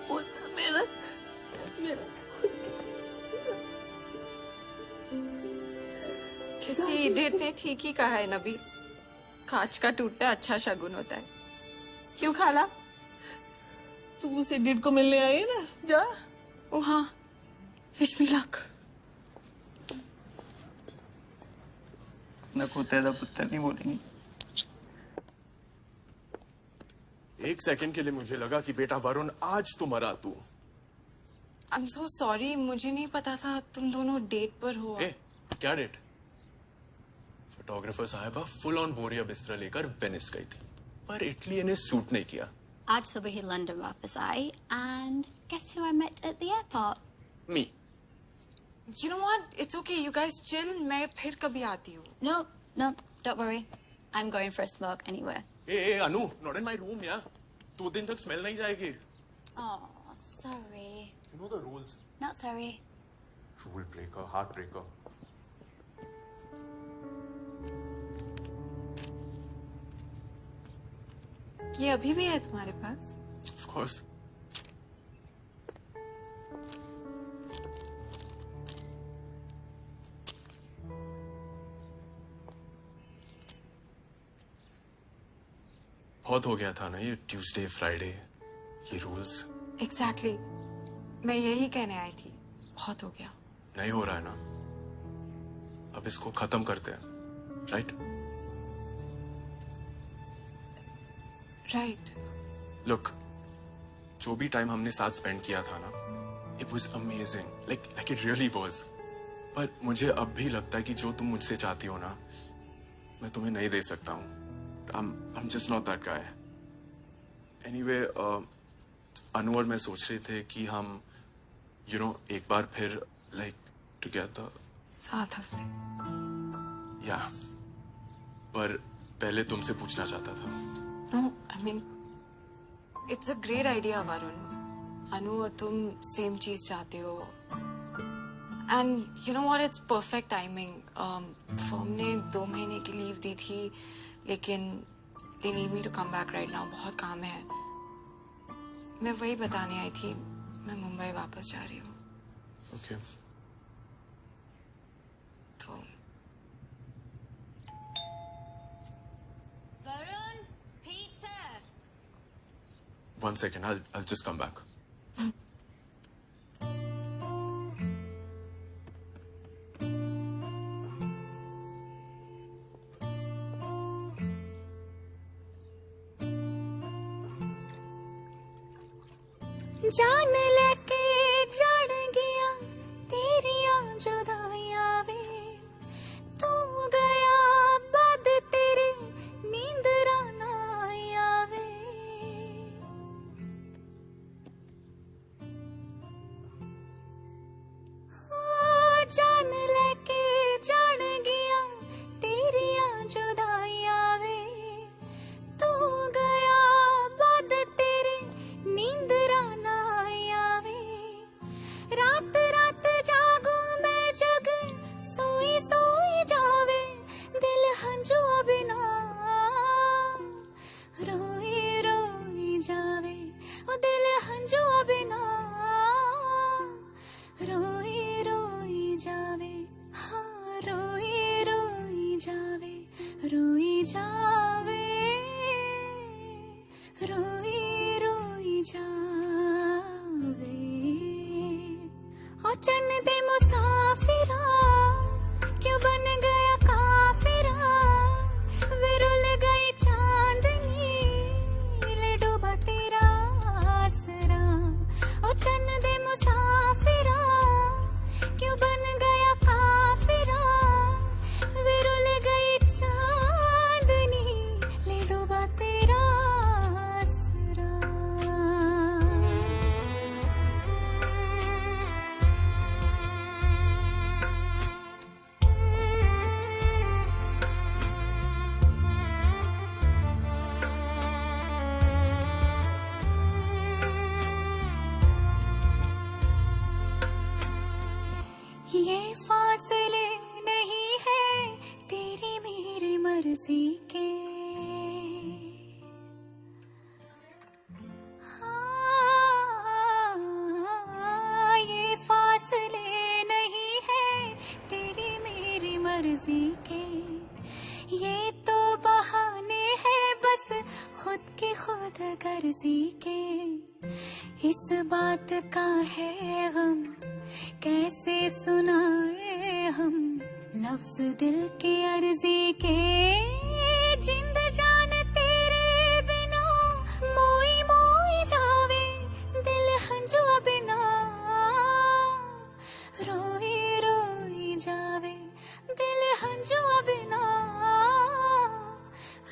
पोता मेरा, मेरा। किसी इडियट ने ठीक ही कहा है नबी, कांच का टूटना अच्छा शगुन होता है। क्यों खाला? तू उस इडियट को मिलने आई है ना, जा। ओ हाँ, विश मी लक। न कुत्ते दा पुत्तर नहीं बोलेंगे। एक सेकंड के लिए मुझे लगा कि बेटा वरुण आज तो मरा तू। आई एम सो सॉरी, मुझे नहीं पता था तुम दोनों डेट पर हो। क्या डेट? फोटोग्राफर साहिबा फुल ऑन बोरिया बिस्तरा लेकर वेनिस गई थी, पर इटली ने सूट नहीं किया। आज सुबह ही लंदन वापस आई and guess who I met at the airport? Me. You know what? It's okay. You guys chill. मैं फिर कभी आती हूँ। No, don't worry. I'm going for a smoke anywhere. Hey, Anu, not in my room, yeah. 2 दिन तक स्मेल नहीं जाएगी। Oh, sorry. You know the rules. Not sorry. Rule breaker, heart breaker. ये अभी भी है तुम्हारे पास? Of course. बहुत हो गया था ना ये ट्यूसडे फ्राइडे, ये रूल्स। Exactly. मैं यही कहने आई थी, बहुत हो गया। नहीं हो रहा है ना, अब इसको खत्म करते हैं, राइट? राइट। लुक, जो भी टाइम हमने साथ स्पेंड किया था ना, it was amazing, like it really was. पर मुझे अब भी लगता है कि जो तुम मुझसे चाहती हो ना, मैं तुम्हें नहीं दे सकता हूँ। I'm just not that guy. Anyway, अनु और मैं सोच रहे थे कि हम, एक बार फिर together. 7 हफ्ते। Yeah. पर पहले तुमसे पूछना चाहता था। No, I mean, it's a great idea, Varun. अनु और तुम सेम चीज चाहते हो। And you know what? It's perfect timing. Firm ने 2 महीने की लीव दी थी, लेकिन they need me to come back right now. बहुत काम है। मैं वही बताने आई थी, मैं मुंबई वापस जा रही हूँ। Okay. तो Varun, pizza. 1 second, I'll just come back. जान लेके जान गया तेरिया जुदाइया वे, तू गया बाद तेरे नींद राना आवे। जान लेके जान गया तेरिया जुदाइया वे, तू गया बाद तेरे नींद राना आवे। रोई रोई जावे ओ चन्न दे मुसाफिरा क्यों बन गया काफिरा वे रुल गई चांदनी ले डूबा तेरा आसरा ओ चन्न दे मुसाफिरा क्यों बन गया काफिरा वे रुल गई चांदनी ले डूबा तेरा आसरा। ये फासले नहीं है तेरी मेरी मर्जी के हाँ, ये फासले नहीं है तेरी मेरी मर्जी के ये तो बहाने हैं बस खुद की खुद गर्जी के इस बात का है गम कैसे सुनाए हम लफ्ज दिल की अर्जी के जिंद जान तेरे बिना मोई मोई जावे दिल हंजुआ बिना रोई रोई जावे दिल हंजुआ बिना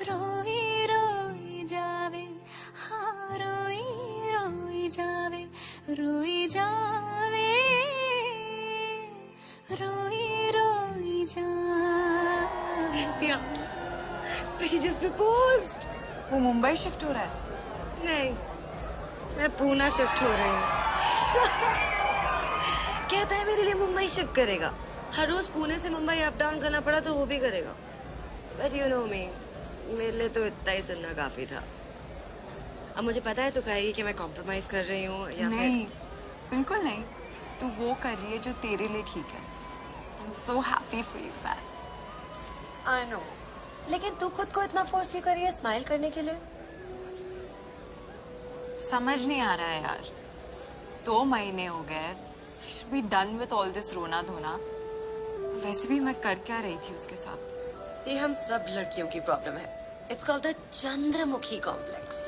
रोई रोई जावे हाँ रोई रोई जावे रोई जावे रोई रोई जावे। Siya, she just proposed. वो मुंबई शिफ्ट हो रहा है? नहीं, मैं पूना शिफ्ट हो रही हूँ। कहता है मेरे लिए मुंबई शिफ्ट करेगा। हर रोज पुणे से मुंबई अप डाउन करना पड़ा तो वो भी करेगा। But you know me, मेरे लिए तो इतना ही सुनना काफी था। अब मुझे पता है तो कहेगी कि मैं कॉम्प्रोमाइज कर रही हूँ या नहीं, बिल्कुल नहीं। तू वो कर रही है जो तेरे लिए ठीक है। I'm so happy for you, Pat. I know. लेकिन तू खुद को इतना फोर्स क्यों कर रही है स्माइल करने के लिए? समझ नहीं आ रहा है यार। 2 महीने हो गए। I should be done with all this रोना धोना। वैसे भी मैं कर क्या रही थी उसके साथ? ये हम सब लड़कियों की प्रॉब्लम है। It's called the Chandramukhi complex.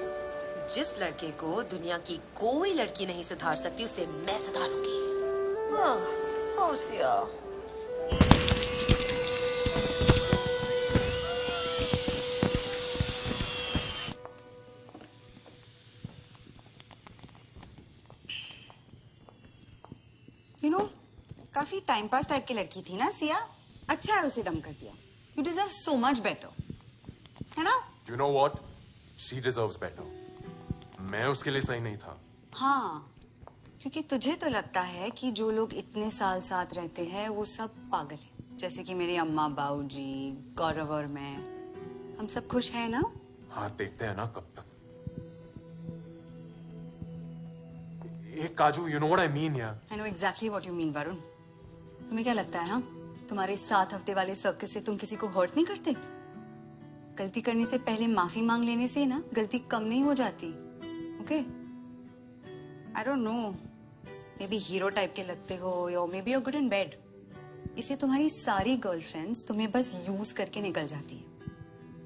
जिस लड़के को दुनिया की कोई लड़की नहीं सुधार सकती उसे मैं सुधारूंगी। ओह सिया। You know, काफी टाइम पास टाइप की लड़की थी ना सिया। अच्छा है उसे डम कर दिया। You deserve so much better. है ना? You know what? She deserves better. मैं उसके लिए सही नहीं था। हाँ, क्योंकि तुझे तो लगता है कि जो लोग इतने साल साथ रहते हैं वो सब पागल हैं। जैसे कि मेरी अम्मा बाऊजी, गौरव और मैं। हम सब खुश हैं ना? हाँ, देखते हैं ना कब तक। एक काजू, you know what I mean यार? I know exactly what you mean, Varun. तुम्हें क्या लगता है ना? तुम्हारे 7 हफ्ते वाले सर्कस से तुम किसी को हर्ट नहीं करते? गलती करने से पहले माफी मांग लेने से ना गलती कम नहीं हो जाती। Okay? I don't know. Maybe hero type के लगते हो या maybe you're good in bed. इससे तुम्हारी सारी गर्लफ्रेंड्स तुम्हें बस यूज करके निकल जाती है।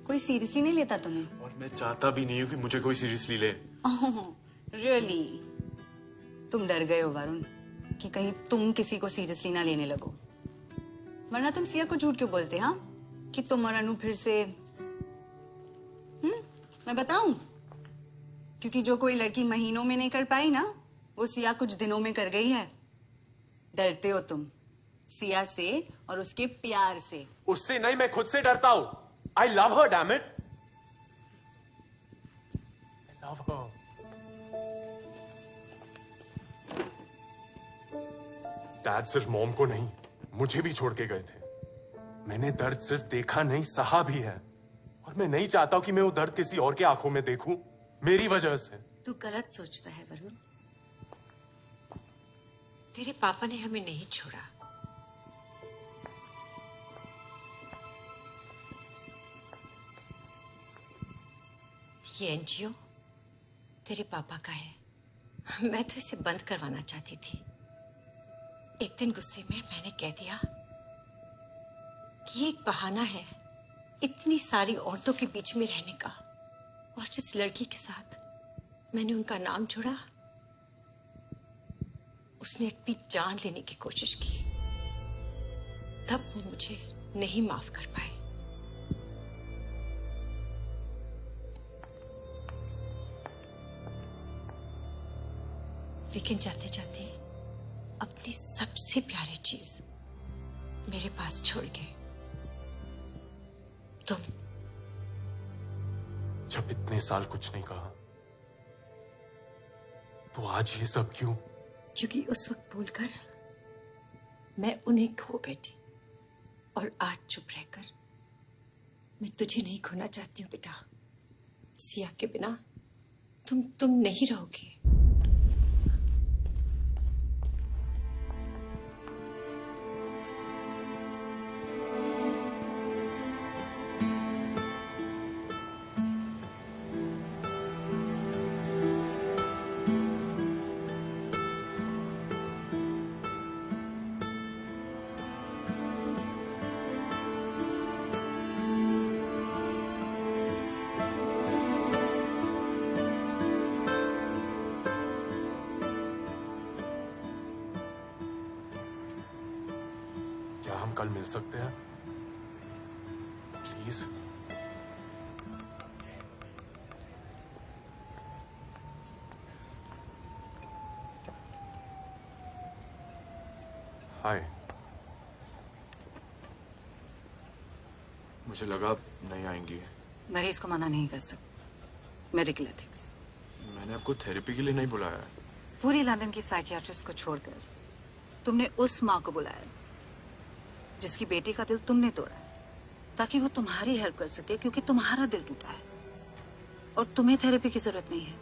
कोई सीरियसली नहीं लेता तुम्हें। और मैं चाहता भी नहीं हूँ कि मुझे कोई सीरियसली ले। Really? तुम डर गए हो वरुण कि कहीं तुम किसी को सीरियसली ना लेने लगो। वरना तुम सिया को झूठ क्यों बोलते हाँ कि तुम और अनु फिर से मैं बताऊं? क्योंकि जो कोई लड़की महीनों में नहीं कर पाई ना वो सिया कुछ दिनों में कर गई है। डरते हो तुम सिया से और उसके प्यार से। उससे नहीं, मैं खुद से डरता हूँ। I love her, damn it. I love her. Dad सिर्फ मॉम को नहीं, मुझे भी छोड़ के गए थे। मैंने दर्द सिर्फ देखा नहीं, सहा भी है। और मैं नहीं चाहता कि मैं वो दर्द किसी और के आंखों में देखूं, मेरी वजह से। तू गलत सोचता है वरुण। तेरे पापा ने हमें नहीं छोड़ा। ये एनजीओ तेरे पापा का है। मैं तो इसे बंद करवाना चाहती थी। एक दिन गुस्से में मैंने कह दिया कि ये एक बहाना है इतनी सारी औरतों के बीच में रहने का। और जिस लड़की के साथ मैंने उनका नाम जोड़ा, उसने अपनी जान लेने की कोशिश की। तब वो मुझे नहीं माफ कर पाए। लेकिन जाते जाते अपनी सबसे प्यारी चीज मेरे पास छोड़ गए। तुम। जब इतने साल कुछ नहीं कहा तो आज ये सब क्यों? क्योंकि उस वक्त बोलकर मैं उन्हें खो बैठी और आज चुप रहकर मैं तुझे नहीं खोना चाहती हूँ बेटा। सिया के बिना तुम नहीं रहोगे। क्या हम कल मिल सकते हैं प्लीज? हाय। मुझे लगा आप नहीं आएंगी। मरीज को मना नहीं कर सकते, मेडिकल एथिक्स। मैंने आपको थेरेपी के लिए नहीं बुलाया है। पूरी लंदन की साइकियाट्रिस्ट को छोड़कर तुमने उस माँ को बुलाया जिसकी बेटी का दिल तुमने तोड़ा है, ताकि वो तुम्हारी हेल्प कर सके, क्योंकि तुम्हारा दिल टूटा है और तुम्हें थेरेपी की जरूरत नहीं है।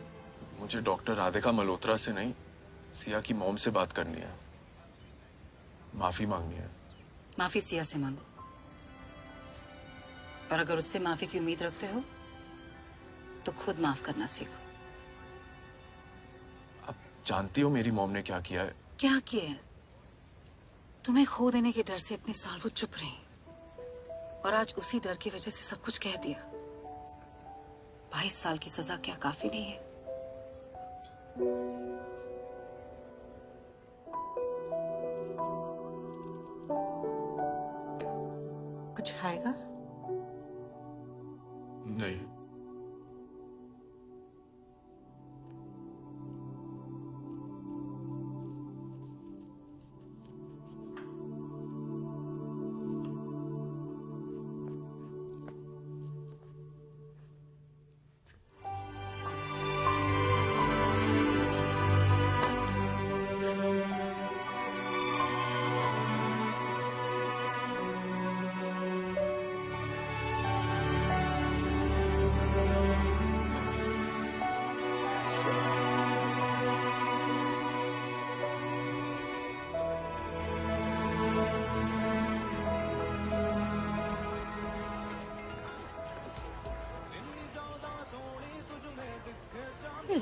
मुझे डॉक्टर राधिका मल्होत्रा से नहीं, सिया की मॉम से बात करनी है। माफी मांगनी है। माफी सिया से मांगो, और अगर उससे माफी की उम्मीद रखते हो तो खुद माफ करना सीखो। आप जानती हो मेरी मॉम ने क्या किया है? क्या किया है? तुम्हें खो देने के डर से इतने साल वो चुप रही, और आज उसी डर की वजह से सब कुछ कह दिया। 22 साल की सजा क्या काफी नहीं है? कुछ खाएगा? नहीं।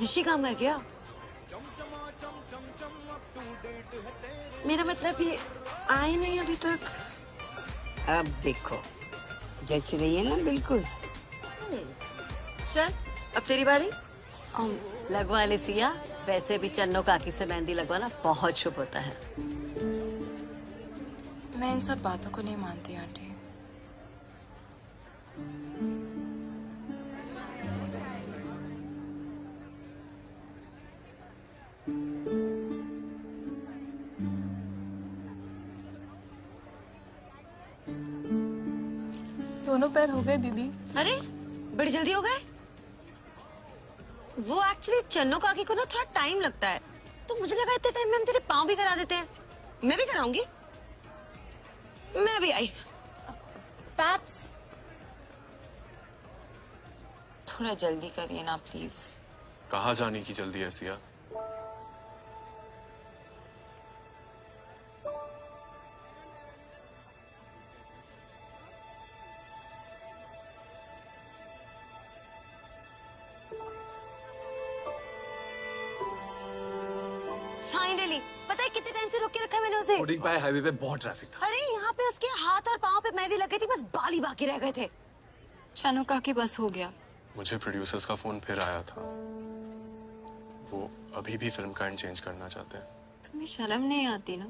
ऋषि काम है क्या? मेरा मतलब ये आई नहीं अभी तक। अब देखो, जच रही है ना बिल्कुल। चल अब तेरी बारी। लगवा ले सिया। वैसे भी चन्नो काकी से मेहंदी लगवाना बहुत शुभ होता है। मैं इन सब बातों को नहीं मानती आंटी। दोनों पैर हो गए दीदी। अरे बड़ी जल्दी हो गए। वो एक्चुअली चन्नो काकी को ना थोड़ा टाइम लगता है, तो मुझे लगा इतने टाइम में हम तेरे पाँव भी करा देते हैं। मैं भी कराऊंगी। मैं भी आई। पैट्स थोड़ा जल्दी करिए ना प्लीज। कहाँ जाने की जल्दी है सिया? फाइनली। पता है कितने टाइम से रोक के रखा है मैंने उसे। कोडिंग पाए हाईवे पे बहुत ट्रैफिक था। अरे यहाँ पे उसके हाथ और पाँव पे मेहंदी लग गई थी, बस बाल ही बाकी रह गए थे। शानू कहा कि बस हो गया। मुझे प्रोड्यूसर्स का फोन फिर आया था, वो अभी भी फिल्म का एंड चेंज करना चाहते हैं। तुम्हें शर्म नहीं आती ना?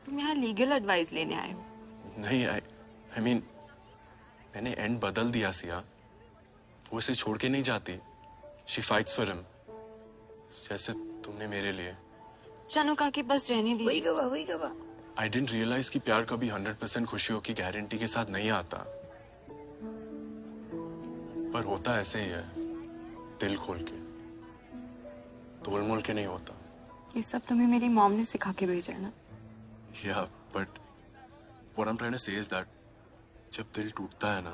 तुम यहाँ लीगल एडवाइस लेने आए हो। नहीं, आई मीन मैंने एंड बदल दिया सिया, वो उसे छोड़ के नहीं जाती। शी फाइट्स फॉर हिम, जैसे तुमने मेरे लिए। शानू कहा कि बस रहने दीजिए। वही गवा। आई डिडंट रियलाइज कि प्यार कभी 100% खुशियों की गारंटी के साथ नहीं आता, पर होता ऐसे ही है, दिल खोल के, तोल मोल के नहीं होता। ये सब तुम्हें मेरी मॉम ने सिखा के भेजा है ना? Yeah, but what I'm trying to say is that जब दिल टूटता है ना,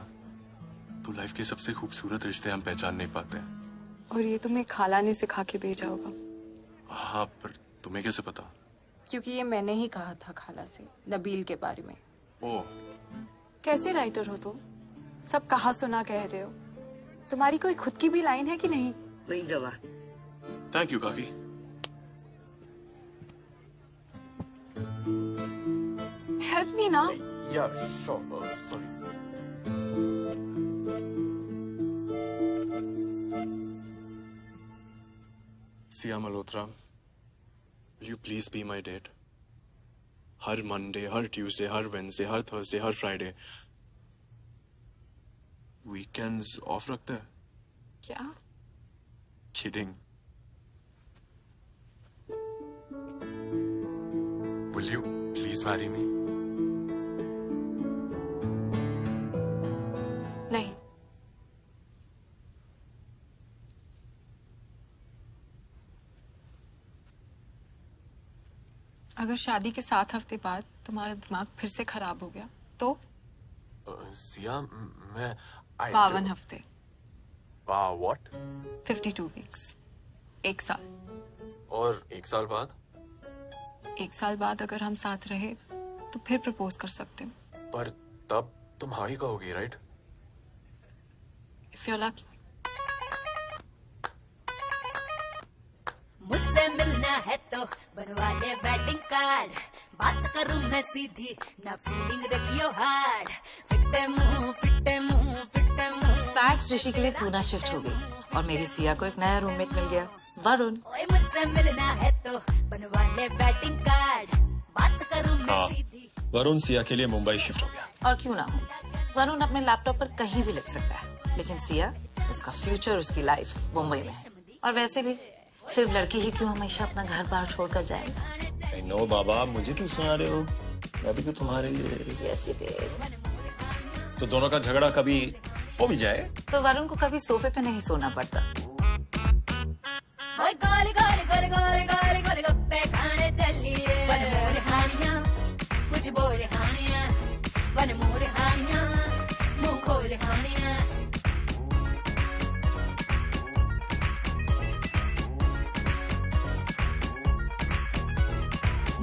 तो लाइफ के सबसे खूबसूरत रिश्ते हम पहचान नहीं पाते हैं। और ये तुम्हें खाला ने सिखा के भेजा होगा। हाँ, पर तुम्हें कैसे पता? क्योंकि ये मैंने ही कहा था खाला से नबील के बारे में। ओ, कैसे राइटर हो तुम? सब कहा सुना कह रहे हो। तुम्हारी कोई खुद की भी लाइन है कि नहीं? वही गवा। थैंक यू काकी। हेल्प मी ना। Yeah, sure. Sorry. Sia Malhotra, will you please be my date? Her Monday, her Tuesday, her Wednesday, her Thursday, her Friday. Weekends of रखते हैं? क्या? Kidding. Will you please marry me? नहीं। अगर शादी के 7 हफ्ते बाद तुम्हारा दिमाग फिर से खराब हो गया तो? सिया, मैं 52 हफ्ते। What? 52 वीक्स। 1 साल। और 1 साल बाद? 1 साल बाद अगर हम साथ रहे तो फिर प्रपोज कर सकते हैं। पर तब तुम हाँ ही कहोगी, राइट? If you're lucky. मुझसे मिलना है तो बनवा ले वेडिंग कार्ड, बात करूं मैं सीधी ना फीलिंग रखियो हार्ड। फिट्टे मुंह फिट्टे मुंह फिट्टे मुंह। फैक्स ऋषि के लिए पूना शिफ्ट हो गई और मेरी सिया को एक नया रूममेट मिल गया, वरुण। ओए मुझसे मिलना है तो बनवा ले वेडिंग कार्ड, बात करूं मैं सीधी। वरुण सिया के लिए मुंबई शिफ्ट हो गया। और क्यों ना हो, वरुण अपने लैपटॉप पर कहीं भी लिख सकता है, लेकिन सिया, उसका फ्यूचर, उसकी लाइफ मुंबई में है। और वैसे भी सिर्फ लड़की ही क्यों हमेशा अपना घर बार छोड़कर जाए। नो बाबा, मुझे क्यों सुना रहे हो? मैं भी तो तुम्हारे लिए। Yes, you did. तो दोनों का झगड़ा कभी हो भी जाए तो वरुण को कभी सोफे पे नहीं सोना पड़ता। ओए गोली गोली गोली गोली गोली गोली गप्पे खाने चलिए। वन मोर हानिया कुछ बोल हानिया, वन मोर हानिया मुंह खोल हानिया।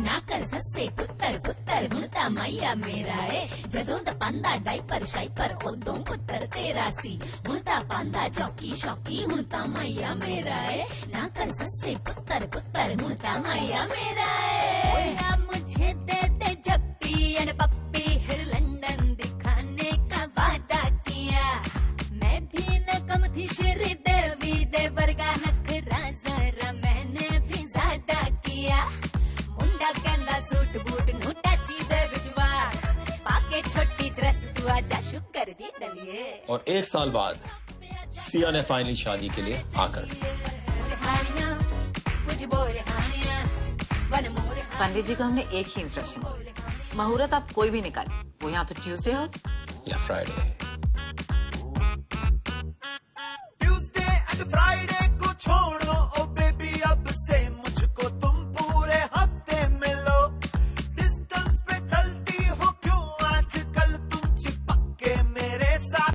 ना कर सस्से पुत्तर पुत्तर हुणता मैया मेरा है, जदों दा पांदा डाइपर शाइपर उदों पुत्तर तेरा सी। हुणता पांदा चौकी शौकी हुणता मैया मेरा है, ना कर सस्से पुत्तर पुत्तर हुणता मैया मेरा है। ना मुझे दे दे जप्पी एंड पप्पी, फिर लंदन दिखाने का वादा किया। मैं भी न कम थी श्री देवी दे वर्गा नखरा जरा मैंने भी ज्यादा किया। मुंडा कहंदा सूट बूट नू टची दे विच वार, पाके छोटी ड्रेस तू आजा शुक्र दी डलिए। और 1 साल बाद सिया ने फाइनली शादी के लिए आकर पंडित जी को हमने एक ही इंस्ट्रक्शन दी, मुहूर्त आप कोई भी निकाले, वो यहाँ तो ट्यूसडे हो या फ्राइडे।